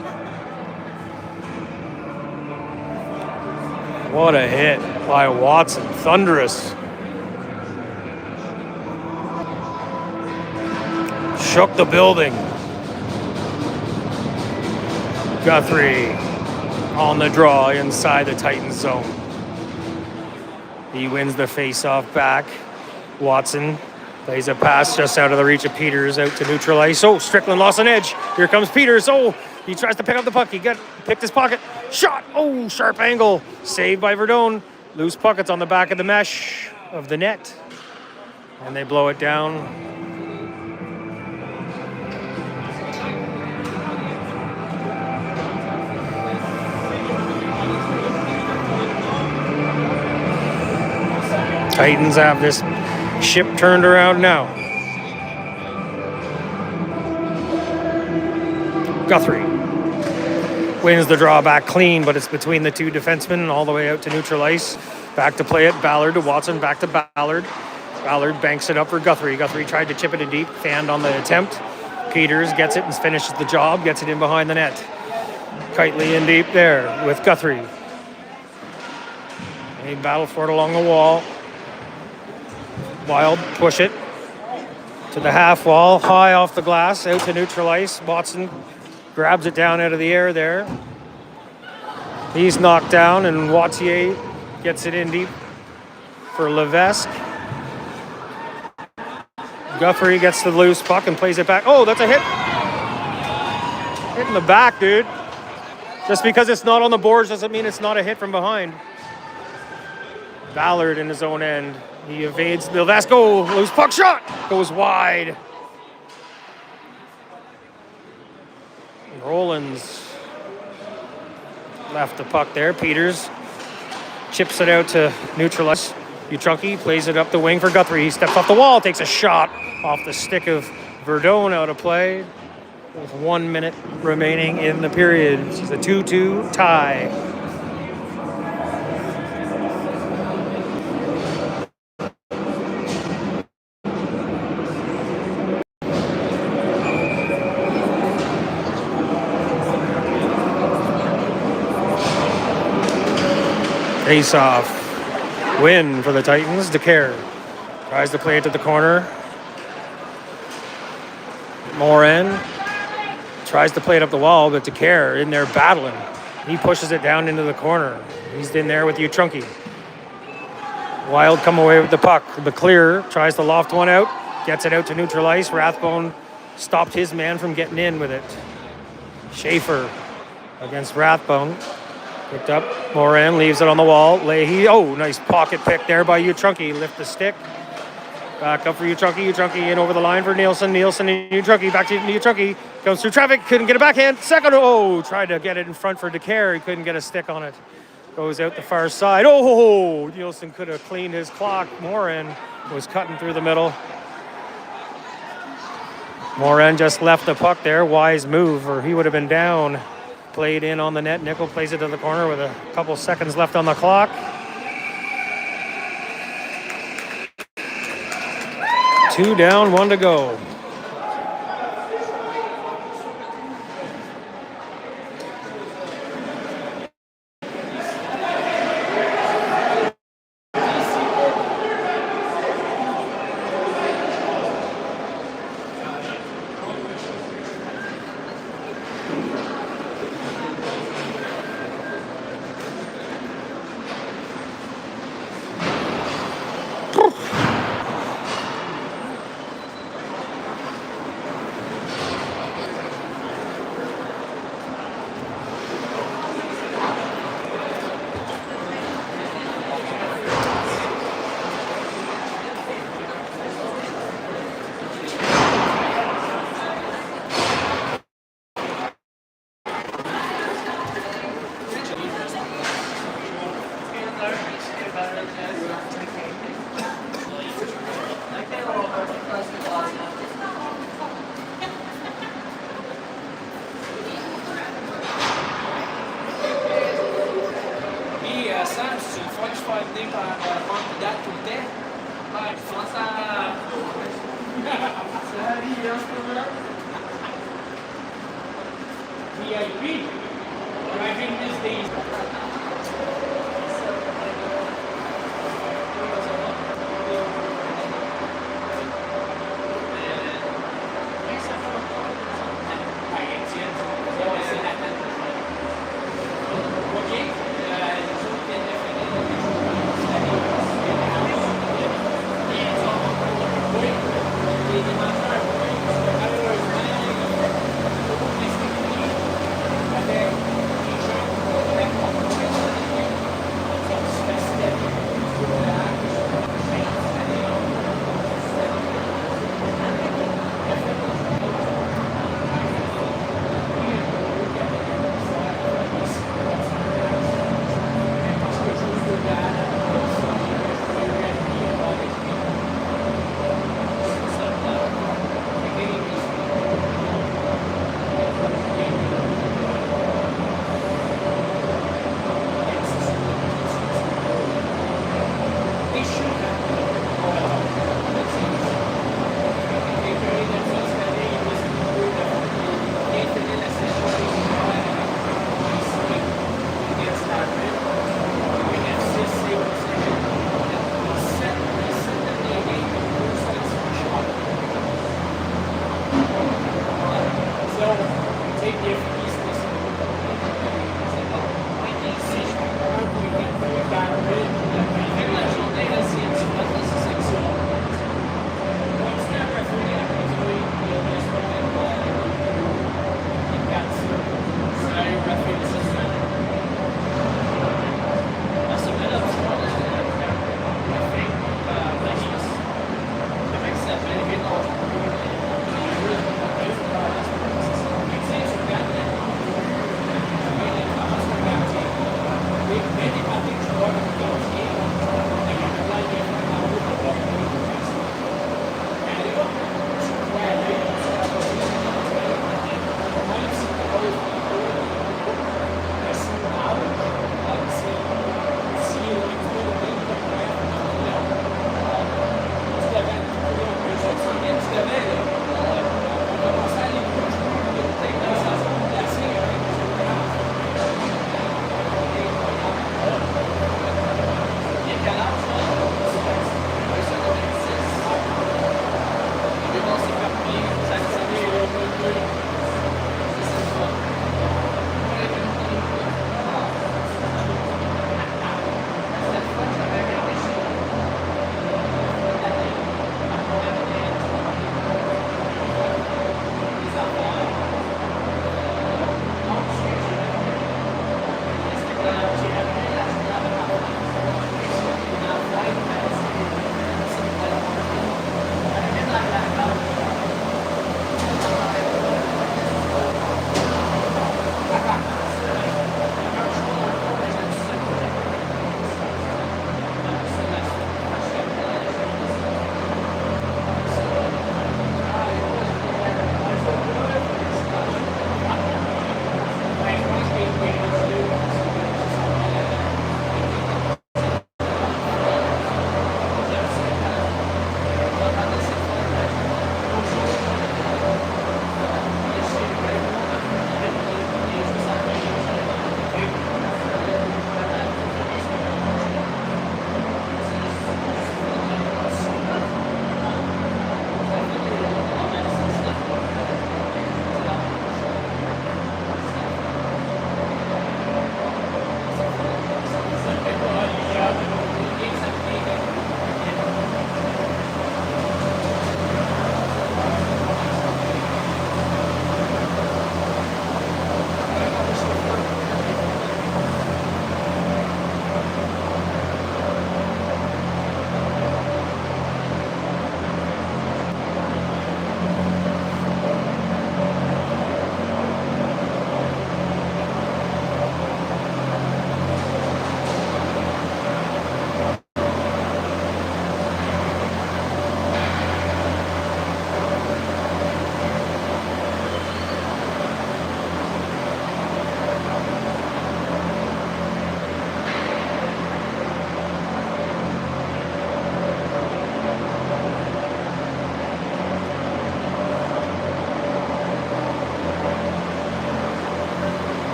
What a hit by Watson. Thunderous. Shook the building. Guthrie on the draw inside the Titans zone. He wins the face-off back. Watson plays a pass just out of the reach of Peters out to neutral ice. Oh, Strickland lost an edge. Here comes Peters. Oh, he tries to pick up the puck. He picked his pocket. Shot. Oh, sharp angle. Saved by Verdone. Loose puck. It's on the back of the mesh of the net. And they blow it down. Titans have this ship turned around now. Guthrie wins the draw back clean, but it's between the two defensemen all the way out to neutral ice. Back to play it. Ballard to Watson. Back to Ballard. Ballard banks it up for Guthrie. Guthrie tried to chip it in deep. Fanned on the attempt. Peters gets it and finishes the job. Gets it in behind the net. Kitely in deep there with Guthrie. They battle for it along the wall. Wild push it to the half wall, high off the glass, out to neutral ice. Watson grabs it down out of the air there. He's knocked down, and Wattier gets it in deep for Levesque. Guthrie gets the loose puck and plays it back. Oh, that's a hit. Hit in the back, dude. Just because it's not on the boards doesn't mean it's not a hit from behind. Ballard in his own end. He evades Levesque. Oh, loose puck shot. Goes wide. Rollins left the puck there. Peters chips it out to neutral ice. Utrunki plays it up the wing for Guthrie. He steps off the wall, takes a shot off the stick of Verdone out of play. With 1 minute remaining in the period. It's a 2-2 tie. Face-off. Win for the Titans. DeCare tries to play it to the corner. Morin tries to play it up the wall, but DeCare in there battling. He pushes it down into the corner. He's in there with Utrunki. Wild come away with the puck. McClear tries to loft one out. Gets it out to neutral ice. Rathbone stopped his man from getting in with it. Schaefer against Rathbone. Picked up. Moran leaves it on the wall. Leahy. Oh, nice pocket pick there by Utrunky. Lift the stick. Back up for Utrunky. Utrunky in over the line for Nielsen. Nielsen and Utrunky. Back to Utrunky. Goes through traffic. Couldn't get a backhand. Second. Oh, tried to get it in front for DeCare. He couldn't get a stick on it. Goes out the far side. Oh, Nielsen could have cleaned his clock. Moran was cutting through the middle. Moran just left the puck there. Wise move, or he would have been down. Played in on the net. Nickel plays it to the corner with a couple seconds left on the clock. 2 down, 1 to go.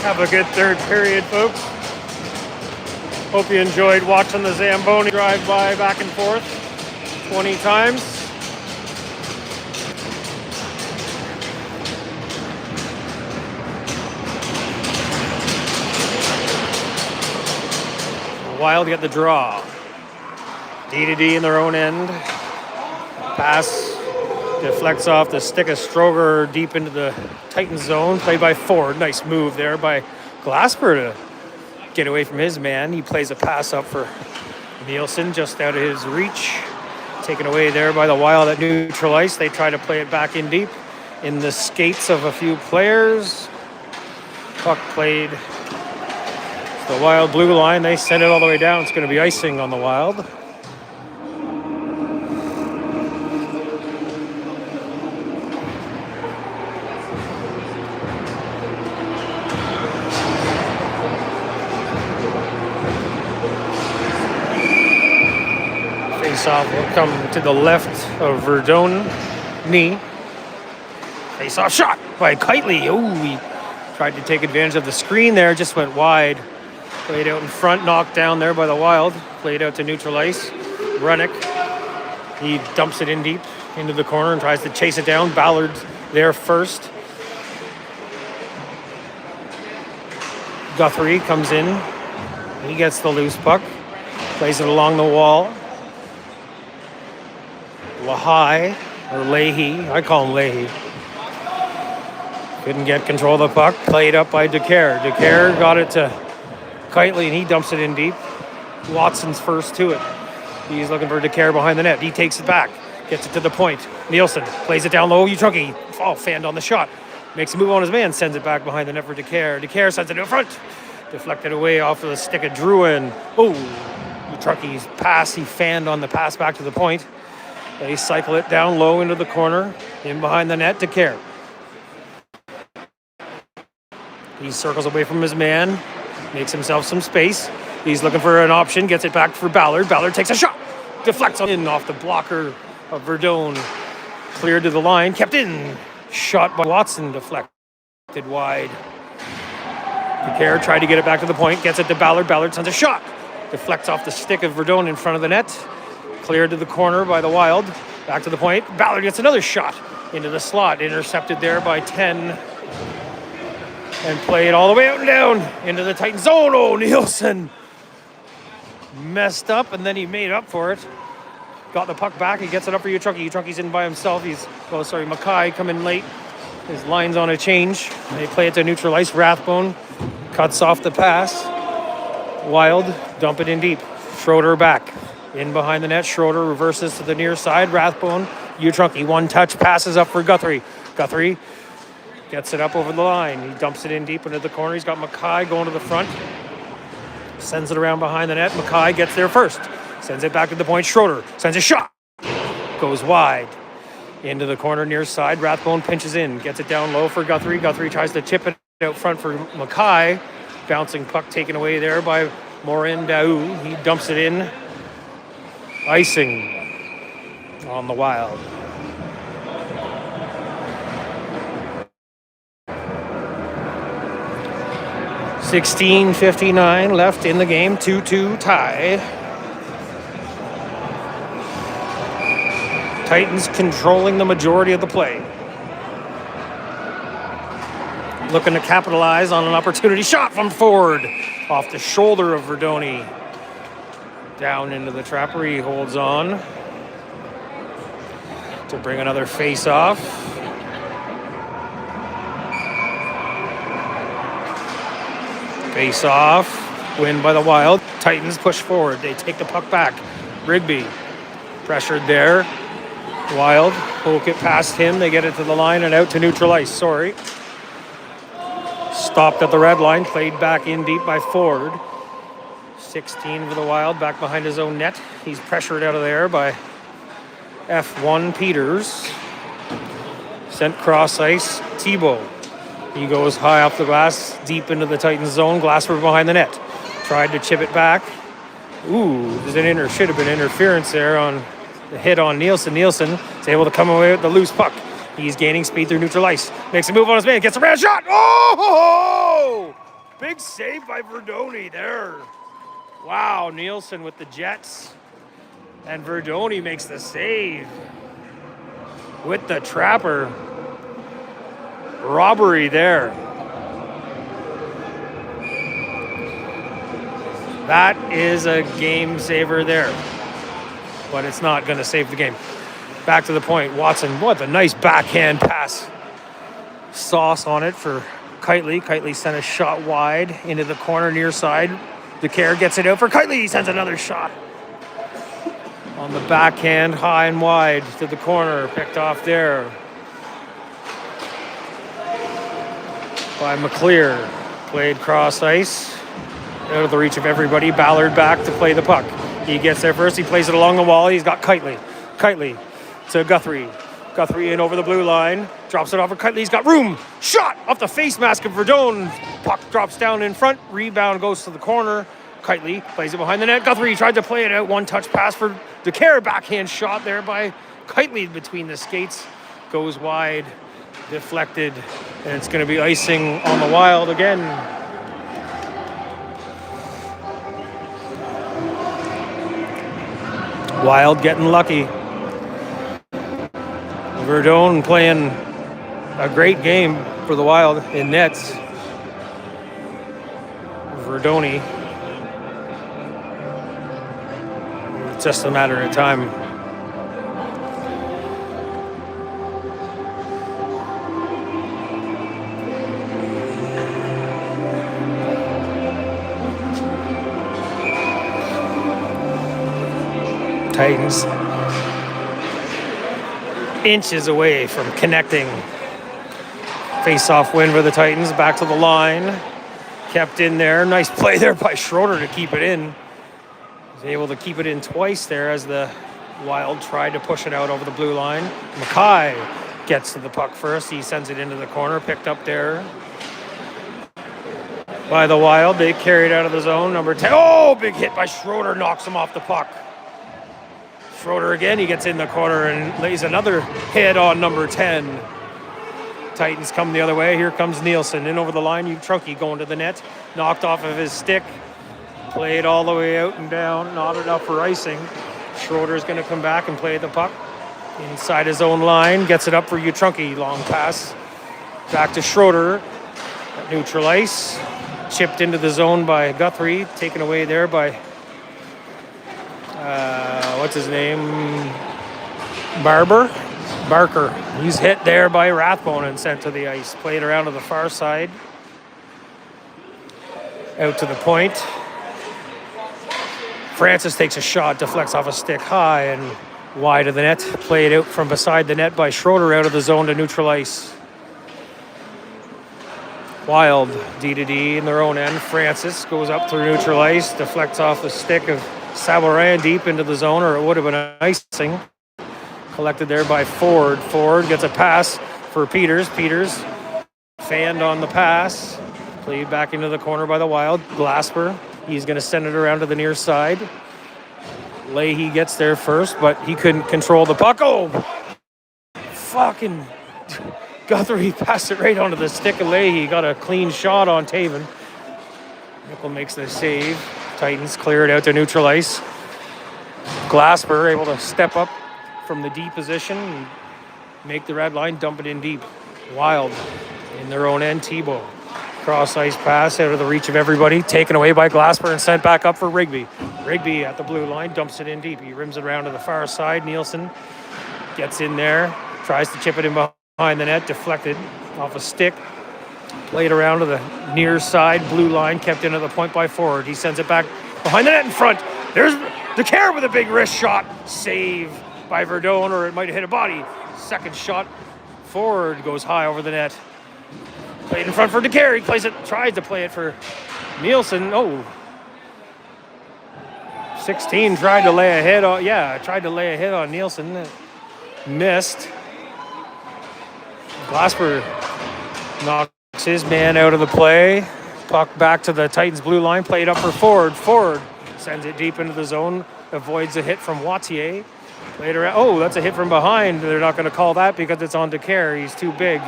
Have a good third period, folks. Hope you enjoyed watching the Zamboni drive by back and forth 20 times. Wild get the draw. D to D in their own end. Pass deflects off the stick of Stroger deep into the Titan zone. Played by Ford. Nice move there by Glasper to get away from his man. He plays a pass up for Nielsen just out of his reach. Taken away there by the Wild at neutral ice. They try to play it back in deep in the skates of a few players. Puck played the Wild blue line. They send it all the way down. It's going to be icing on the Wild. Face-off will come to the left of Verdon. Knee. Face-off shot by Kitely. Oh, he tried to take advantage of the screen there. Just went wide. Played out in front. Knocked down there by the Wild. Played out to neutral ice. Runnick. He dumps it in deep into the corner and tries to chase it down. Ballard there first. Guthrie comes in. He gets the loose puck. Plays it along the wall. Lahai, or Leahy, I call him Leahy. Couldn't get control of the puck. Played up by Decaire. Decaire got it to Kitely, and he dumps it in deep. Watson's first to it. He's looking for Decaire behind the net. He takes it back. Gets it to the point. Nielsen plays it down low. Uchunky, fanned on the shot. Makes a move on his man. Sends it back behind the net for Decaire. Decaire sends it in front. Deflected away off of the stick of Drouin. Oh, Uchunky's pass. He fanned on the pass back to the point. They cycle it down low into the corner, in behind the net to Care. He circles away from his man, makes himself some space. He's looking for an option, gets it back for Ballard. Ballard takes a shot, deflects in off the blocker of Verdon. Cleared to the line, kept in. Shot by Watson, deflected wide. Care tried to get it back to the point, gets it to Ballard. Ballard sends a shot, deflects off the stick of Verdon in front of the net. Cleared to the corner by the Wild. Back to the point. Ballard gets another shot into the slot. Intercepted there by 10. And played all the way out and down into the Titan zone. Oh, Nielsen messed up, and then he made up for it. Got the puck back. He gets it up for Uchunky. Uchunky's in by himself. Mackay coming late. His line's on a change. They play it to neutral ice. Rathbone cuts off the pass. Wild dump it in deep. Schroeder back. In behind the net, Schroeder reverses to the near side. Rathbone, Uchunky, one touch, passes up for Guthrie. Guthrie gets it up over the line. He dumps it in deep into the corner. He's got Mackay going to the front. Sends it around behind the net. Mackay gets there first. Sends it back to the point. Schroeder sends a shot. Goes wide. Into the corner near side. Rathbone pinches in. Gets it down low for Guthrie. Guthrie tries to chip it out front for Mackay. Bouncing puck taken away there by Morin Daou. He dumps it in. Icing on the Wild. $16:59 left in the game. 2-2 tie. Titans controlling the majority of the play. Looking to capitalize on an opportunity. Shot from Ford off the shoulder of Verdoni. Down into the trapper, he holds on to bring another face-off. Face-off, win by the Wild. Titans push forward, they take the puck back. Rigby, pressured there. Wild, poke it past him, they get it to the line and out to neutral ice, Stopped at the red line, played back in deep by Ford. 16 for the Wild, back behind his own net. He's pressured out of there by F1 Peters. Sent cross ice, Thibault. He goes high off the glass, deep into the Titans zone. Glasper behind the net. Tried to chip it back. Ooh, there's should have been interference there on the hit on Nielsen. Nielsen is able to come away with the loose puck. He's gaining speed through neutral ice. Makes a move on his man, gets a round shot. Oh! Big save by Verdoni there. Wow, Nielsen with the Jets. And Verdoni makes the save with the trapper. Robbery there. That is a game saver there. But it's not going to save the game. Back to the point. Watson, what a nice backhand pass. Sauce on it for Kitely. Kitely sent a shot wide into the corner near side. DeCare gets it out for Kitely. He sends another shot. On the backhand, high and wide to the corner. Picked off there by McClear. Played cross ice. Out of the reach of everybody. Ballard back to play the puck. He gets there first. He plays it along the wall. He's got Kitely. Kitely to Guthrie. Guthrie in over the blue line. Drops it off for Kitely. He's got room. Shot off the face mask of Verdone. Puck drops down in front. Rebound goes to the corner. Kitely plays it behind the net. Guthrie tried to play it out. One touch pass for DeCare. Backhand shot there by Kitely between the skates. Goes wide. Deflected. And it's going to be icing on the Wild again. Wild getting lucky. Verdone playing a great game for the Wild in nets. Verdoni. It's just a matter of time. Titans inches away from connecting. Face-off win for the Titans. Back to the line. Kept in there. Nice play there by Schroeder to keep it in. Was able to keep it in twice there as the Wild tried to push it out over the blue line. Mackay gets to the puck first. He sends it into the corner. Picked up there by the Wild. They carry it out of the zone. Number 10. Oh, big hit by Schroeder. Knocks him off the puck. Schroeder again, he gets in the corner and lays another hit on number 10. Titans come the other way. Here comes Nielsen in over the line. Trunky going to the net. Knocked off of his stick. Played all the way out and down. Not enough for icing. Schroeder's going to come back and play the puck. Inside his own line. Gets it up for Trunky. Long pass. Back to Schroeder. At neutral ice. Chipped into the zone by Guthrie. Taken away there by... what's his name? Barker. He's hit there by Rathbone and sent to the ice. Played around to the far side. Out to the point. Francis takes a shot, deflects off a stick high and wide of the net. Played out from beside the net by Schroeder out of the zone to neutral ice. Wild D-to-D in their own end. Francis goes up through neutral ice, deflects off the stick of Savarin deep into the zone, or it would have been icing. Collected there by Ford. Ford gets a pass for Peters. Peters fanned on the pass. Played back into the corner by the Wild. Glasper, he's going to send it around to the near side. Leahy gets there first, but he couldn't control the puck. Oh, fucking Guthrie passed it right onto the stick of Leahy. Got a clean shot on Taven. Nickel makes the save. Titans clear it out to neutral ice. Glasper able to step up from the D position and make the red line, dump it in deep. Wild in their own end. Thibault. Cross ice pass out of the reach of everybody. Taken away by Glasper and sent back up for Rigby. Rigby at the blue line, dumps it in deep. He rims it around to the far side. Nielsen gets in there. Tries to chip it in behind the net. Deflected off a stick. Played around to the near side, blue line, kept in at the point by Ford. He sends it back behind the net in front. There's DeCare with a big wrist shot. Save by Verdone, or it might have hit a body. Second shot, Ford goes high over the net. Played in front for DeCare. He plays it, tries to play it for Nielsen. Oh. 16 tried to lay a hit on Nielsen. Missed. Glasper knocks his man out of the play. Puck back to the Titans blue line. Played up for Ford. Ford sends it deep into the zone. Avoids a hit from Wattier. Played around. Oh, that's a hit from behind. They're not going to call that because it's on DeCare. He's too big.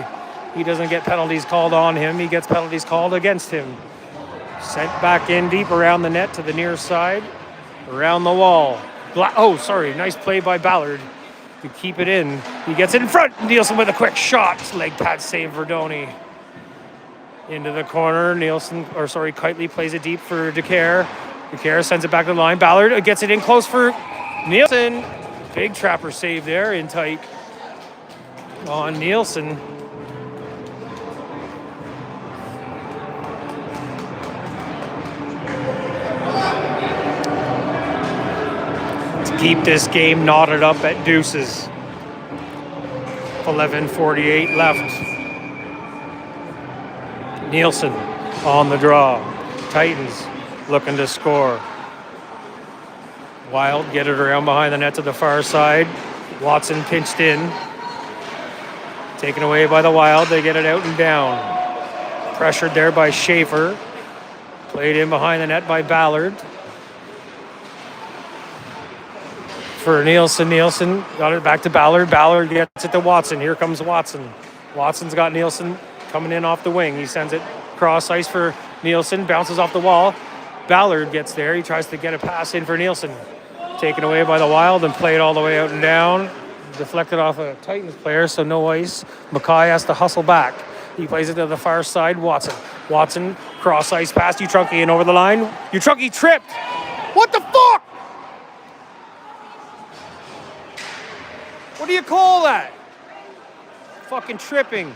He doesn't get penalties called on him. He gets penalties called against him. Sent back in deep around the net to the near side. Around the wall. Nice play by Ballard to keep it in. He gets it in front. Nielsen with a quick shot. Leg pad save Verdoni. Into the corner. Keightley plays it deep for DeCare. DeCare sends it back to the line. Ballard gets it in close for Nielsen. Big trapper save there in tight on Nielsen. To keep this game knotted up at deuces. 11:48 left. Nielsen on the draw. Titans looking to score. Wild get it around behind the net to the far side. Watson pinched in. Taken away by the Wild. They get it out and down. Pressured there by Schaefer. Played in behind the net by Ballard. For Nielsen. Nielsen got it back to Ballard. Ballard gets it to Watson. Here comes Watson. Watson's got Nielsen coming in off the wing. He sends it cross ice for Nielsen. Bounces off the wall. Ballard gets there. He tries to get a pass in for Nielsen. Taken away by the Wild and played all the way out and down. Deflected off a Titans player, so no ice. Mackay has to hustle back. He plays it to the far side. Watson, cross ice past Utrunki and over the line. Utrunki tripped. What the fuck? What do you call that? Fucking tripping.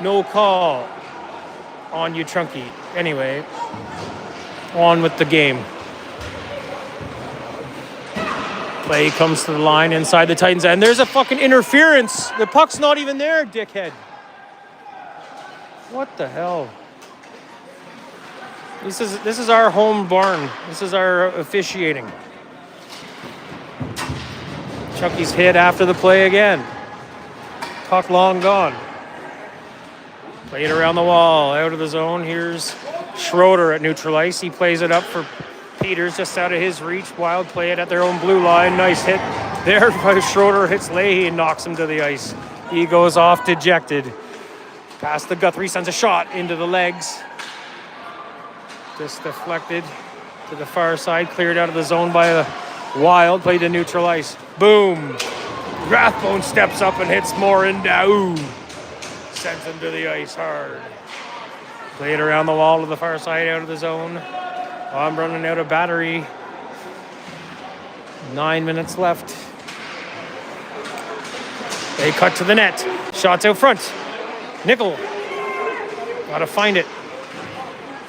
No call on Utrunki. Anyway, on with the game. Play comes to the line inside the Titans end. There's a fucking interference. The puck's not even there, dickhead. What the hell? This is our home barn. This is our officiating. Chucky's hit after the play again. Puck long gone. Played around the wall, out of the zone. Here's Schroeder at neutral ice. He plays it up for Peters, just out of his reach. Wild play it at their own blue line. Nice hit there by Schroeder. Hits Leahy and knocks him to the ice. He goes off dejected. Past the Guthrie, sends a shot into the legs. Just deflected to the far side. Cleared out of the zone by the Wild. Played to neutral ice. Boom. Rathbone steps up and hits Morindau. Sends him to the ice hard. Played around the wall to the far side, out of the zone. I'm running out of battery. 9 minutes left. They cut to the net. Shots out front. Nickel. Gotta find it.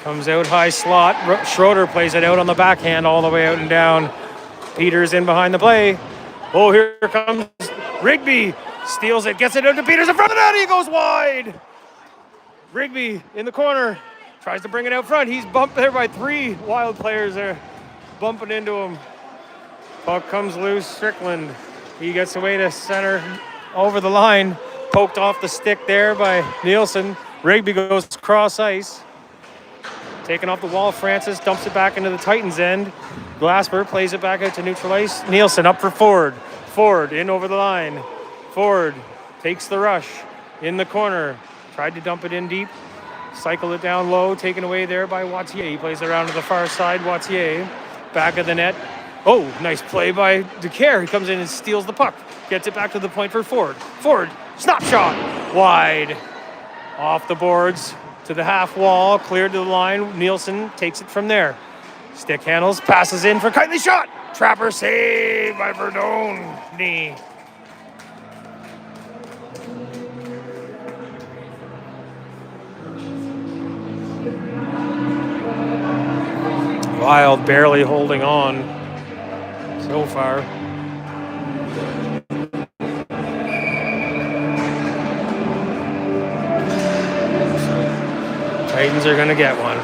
Comes out high slot. Schroeder plays it out on the backhand all the way out and down. Peters in behind the play. Oh, here comes Rigby. Steals it, gets it out to Peters in front of the net. He goes wide. Rigby in the corner. Tries to bring it out front. He's bumped there by 3 Wild players there. Bumping into him. Puck comes loose. Strickland. He gets away to center. Over the line. Poked off the stick there by Nielsen. Rigby goes cross ice. Taken off the wall. Francis dumps it back into the Titans end. Glasper plays it back out to neutral ice. Nielsen up for Ford. Ford in over the line. Ford takes the rush in the corner. Tried to dump it in deep. Cycle it down low. Taken away there by Wattier. He plays it around to the far side. Wattier back of the net. Oh, nice play by DeCare. He comes in and steals the puck. Gets it back to the point for Ford. Ford, snap shot. Wide. Off the boards to the half wall. Cleared to the line. Nielsen takes it from there. Stick handles. Passes in for Keightley shot. Trapper save by Verdone. Knee. Wild barely holding on so far. Titans are going to get one.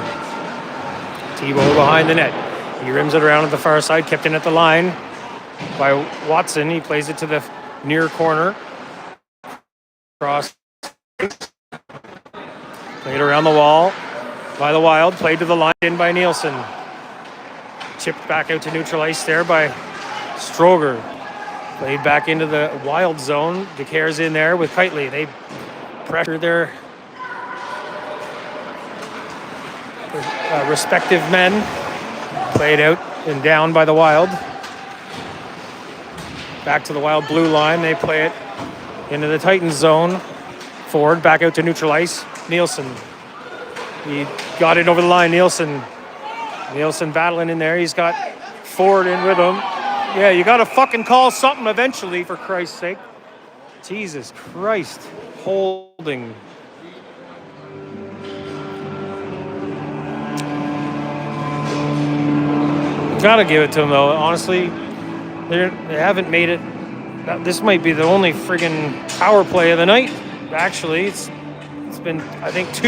Tebow behind the net. He rims it around at the far side, kept in at the line by Watson. He plays it to the near corner. Cross. Played around the wall by the Wild. Played to the line in by Nielsen. Chipped back out to neutral ice there by Stroger. Played back into the Wild zone. DeCare's in there with Keightley. They pressure their respective men. Played out and down by the Wild. Back to the Wild blue line. They play it into the Titans zone. Ford back out to neutral ice. Nielsen. He got it over the line. Nielsen battling in there. He's got Ford in with him. Yeah, you got to fucking call something eventually, for Christ's sake. Jesus Christ. Holding. Gotta give it to them, though. Honestly, they haven't made it. This might be the only friggin' power play of the night. Actually, it's been, I think, 2.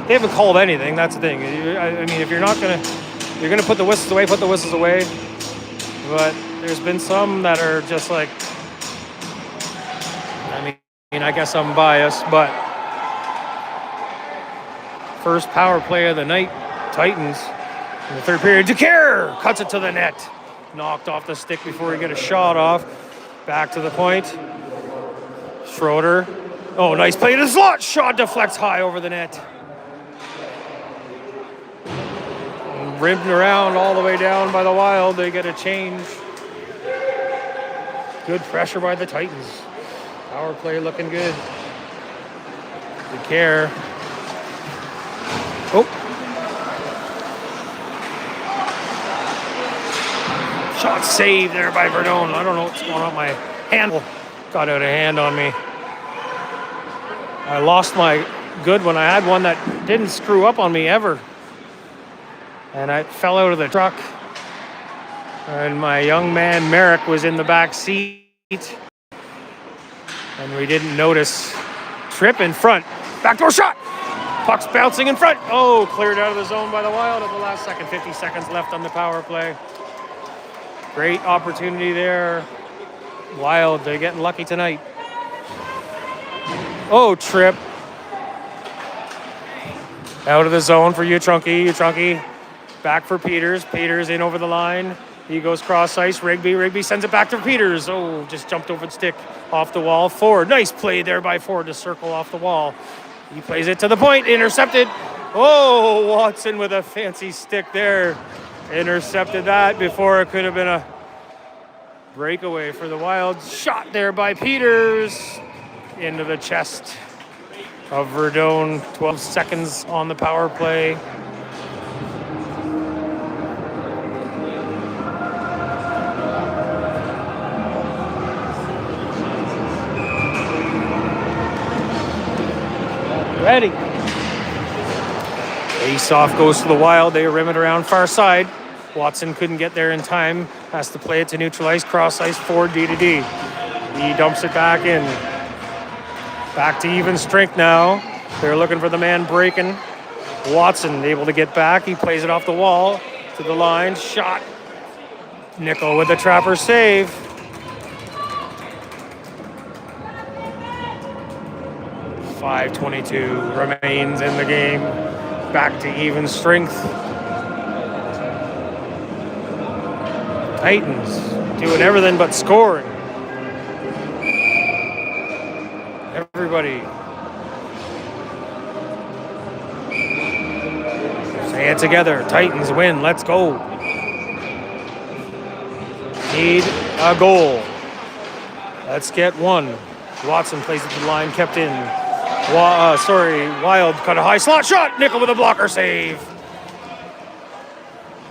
They haven't called anything. That's the thing. I mean, if you're gonna put the whistles away, put the whistles away. But there's been some that are just like, I mean, I guess I'm biased, but first power play of the night, Titans. In the third period, Duclair cuts it to the net. Knocked off the stick before he get a shot off. Back to the point. Schroeder. Oh, nice play to the slot. Shot deflects high over the net. And ribbed around all the way down by the Wild. They get a change. Good pressure by the Titans. Power play looking good. Duclair. Oh. Shot saved there by Verdon. I don't know what's going on. My handle got out of hand on me. I lost my good one. I had one that didn't screw up on me ever. And I fell out of the truck. And my young man, Merrick, was in the back seat. And we didn't notice. Trip in front. Backdoor shot. Puck's bouncing in front. Oh, cleared out of the zone by the Wild at the last second. 50 seconds left on the power play. Great opportunity there. Wild, they're getting lucky tonight. Oh, trip. Out of the zone for Utrunki. Utrunki back for Peters. Peters in over the line. He goes cross ice. Rigby sends it back to Peters. Oh, just jumped over the stick off the wall. Ford. Nice play there by Ford to circle off the wall. He plays it to the point. Intercepted. Oh, Watson with a fancy stick there. Intercepted that before it could have been a breakaway for the Wild. Shot there by Peters into the chest of Verdon. 12 seconds on the power play. Ready. Face-off goes to the Wild. They rim it around far side. Watson couldn't get there in time. Has to play it to neutral ice. Cross ice. Ford D to D. He dumps it back in. Back to even strength now. They're looking for the man breaking. Watson able to get back. He plays it off the wall to the line. Shot. Nickel with the trapper save. .522 remains in the game. Back to even strength. Titans doing everything but scoring. Everybody. Say it together. Titans win. Let's go. Need a goal. Let's get one. Watson plays it to the line. Kept in. Wild cut a high slot shot. Nickel with a blocker save.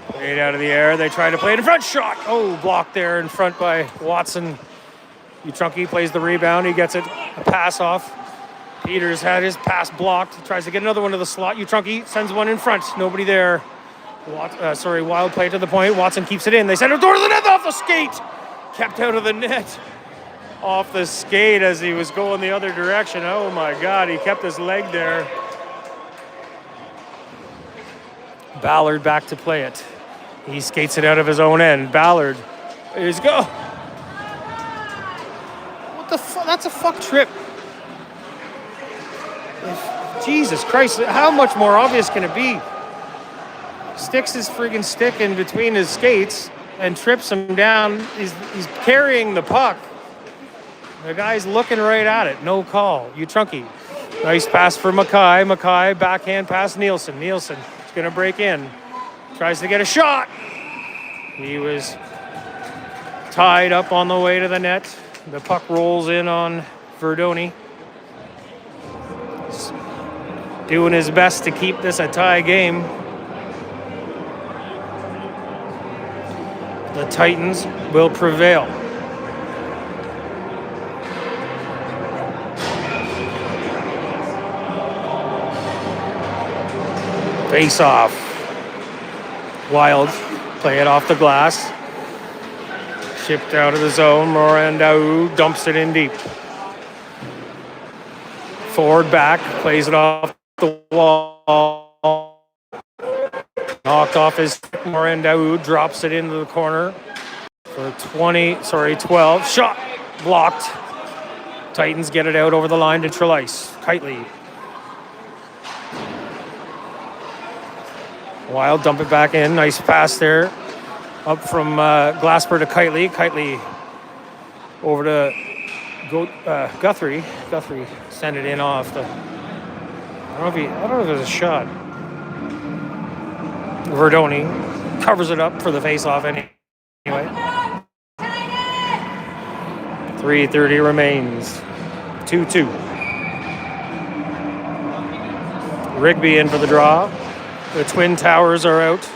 Played out of the air. They try to play it in front. Shot. Oh, blocked there in front by Watson. Utrunki plays the rebound. He gets it. A pass off. Peters had his pass blocked. He tries to get another one to the slot. Utrunki sends one in front. Nobody there. Wild play to the point. Watson keeps it in. They send it door to the net off the skate. Kept out of the net. Off the skate as he was going the other direction. Oh my God, he kept his leg there. Ballard back to play it. He skates it out of his own end. Ballard is go. What the fuck? That's a fuck trip. Jesus Christ, how much more obvious can it be? Sticks his friggin' stick in between his skates and trips him down. He's carrying the puck. The guy's looking right at it. No call. Utrunki. Nice pass for Mackay. Mackay, backhand pass Nielsen. Nielsen going to break in. Tries to get a shot. He was tied up on the way to the net. The puck rolls in on Verdoni. He's doing his best to keep this a tie game. The Titans will prevail. Face off. Wild. Play it off the glass. Shipped out of the zone. Morandau dumps it in deep. Forward back. Plays it off the wall. Knocked off his stick. Morandau drops it into the corner for 12. Shot blocked. Titans get it out over the line to Trelice. Kitely. Wild dump it back in. Nice pass there. Up from Glasper to Kitely. Kitely over to Guthrie. Guthrie sent it in off the. I don't know if it was a shot. Verdoni covers it up for the face-off anyway. 3:30 remains. 2-2. Rigby in for the draw. The Twin Towers are out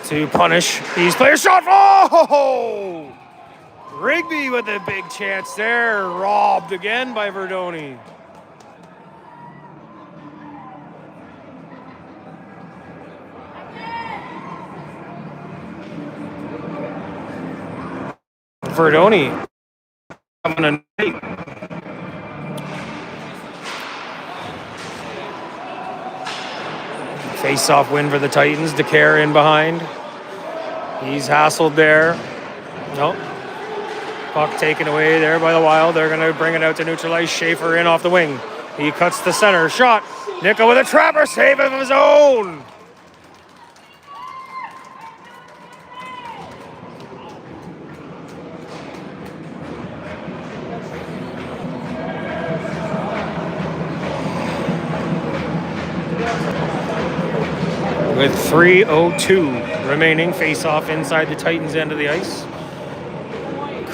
to punish these players. Shot! Oh! Rigby with a big chance there. Robbed again by Verdoni. Verdoni coming in. Face-off win for the Titans. DeCare in behind. He's hassled there. Nope. Puck taken away there by the Wild. They're going to bring it out to neutralize. Schaefer in off the wing. He cuts the center. Shot. Nickel with a trapper save of his own. With 3:02 remaining, face-off inside the Titans' end of the ice.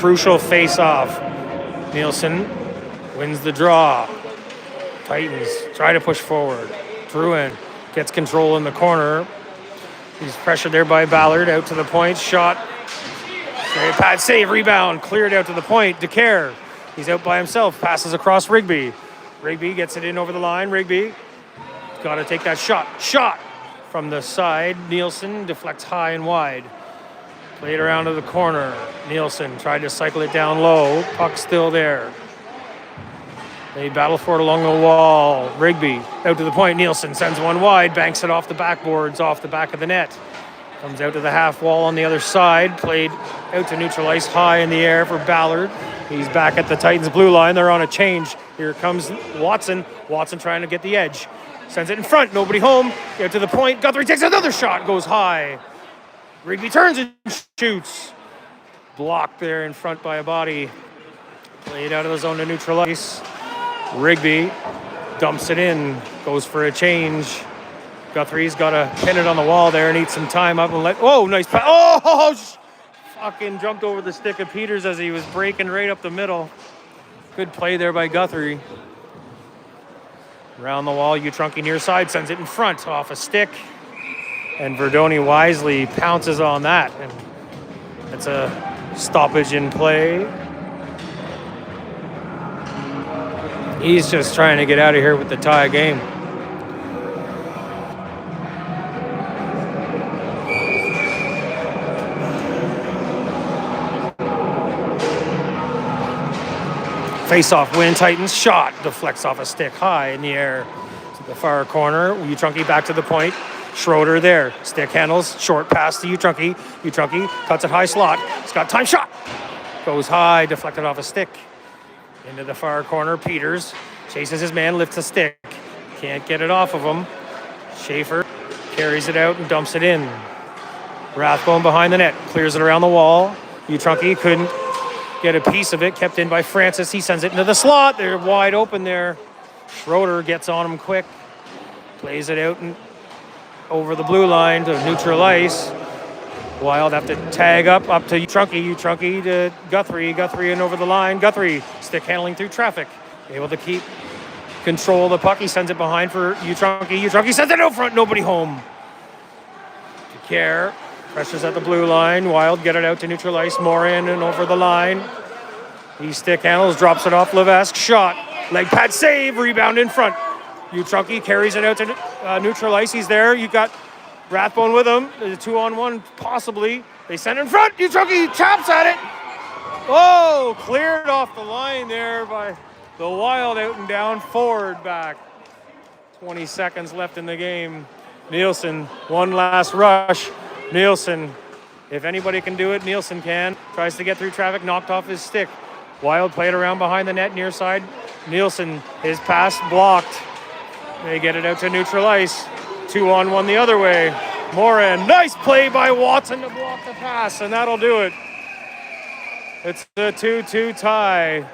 Crucial face-off. Nielsen wins the draw. Titans try to push forward. Drouin gets control in the corner. He's pressured there by Ballard. Out to the point. Shot. Pad save. Rebound. Cleared out to the point. DeCare. He's out by himself. Passes across Rigby. Rigby gets it in over the line. Rigby got to take that shot. Shot. From the side, Nielsen deflects high and wide. Played around to the corner. Nielsen tried to cycle it down low. Puck still there. They battle for it along the wall. Rigby out to the point. Nielsen sends one wide. Banks it off the backboards, off the back of the net. Comes out to the half wall on the other side. Played out to neutral ice high in the air for Ballard. He's back at the Titans' blue line. They're on a change. Here comes Watson. Watson trying to get the edge. Sends it in front, nobody home. Get to the point. Guthrie takes another shot, goes high. Rigby turns and shoots. Blocked there in front by a body. Played out of the zone to neutral ice. Rigby dumps it in, goes for a change. Guthrie's got to pin it on the wall there and eat some time up and let. Oh, nice pass. Oh, fucking jumped over the stick of Peters as he was breaking right up the middle. Good play there by Guthrie. Around the wall, Utrunky near side, sends it in front off a stick. And Verdoni wisely pounces on that. And it's a stoppage in play. He's just trying to get out of here with the tie game. Face-off win, Titans. Shot deflects off a stick high in the air to the far corner. Utrunky back to the point. Schroeder there. Stick handles. Short pass to Utrunky. Utrunky cuts it high slot. He's got time. Shot. Goes high. Deflected off a stick. Into the far corner. Peters chases his man. Lifts a stick. Can't get it off of him. Schaefer carries it out and dumps it in. Rathbone behind the net. Clears it around the wall. Utrunky couldn't get a piece of it, kept in by Francis. He sends it into the slot. They're wide open there. Schroeder gets on him quick. Plays it out and over the blue line to neutral ice. Wild have to tag up to Trunky to Guthrie and over the line. Guthrie stick handling through traffic. Able to keep control of the puck. He sends it behind for Trunky sends it out front. Nobody home. Care pressures at the blue line. Wild get it out to neutral ice. Morin and over the line. He stick handles, drops it off Levesque. Shot. Leg pad save. Rebound in front. Trunky carries it out to neutral ice. He's there. You got Rathbone with him. There's a 2-on-1 possibly. They send in front. Trunky taps at it. Oh, cleared off the line there by the Wild out and down. Forward back. 20 seconds left in the game. Nielsen, one last rush. Nielsen, if anybody can do it, Nielsen can. Tries to get through traffic, knocked off his stick. Wild played around behind the net, near side. Nielsen, his pass blocked. They get it out to neutral ice. 2-on-1 the other way. Morin, nice play by Watson to block the pass, and that'll do it. It's a 2-2 tie.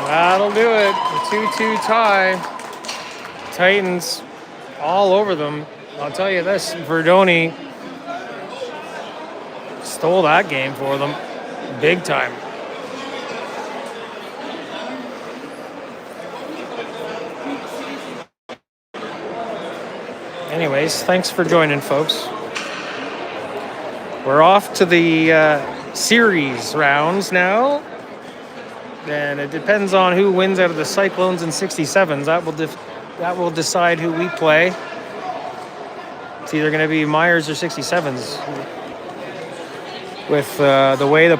That'll do it. A 2-2 tie. Titans all over them. I'll tell you this, Verdoni stole that game for them big time. Anyways, thanks for joining, folks. We're off to the series rounds now. And it depends on who wins out of the Cyclones and 67s. That will decide who we play. It's either going to be Myers or 67s. With the way the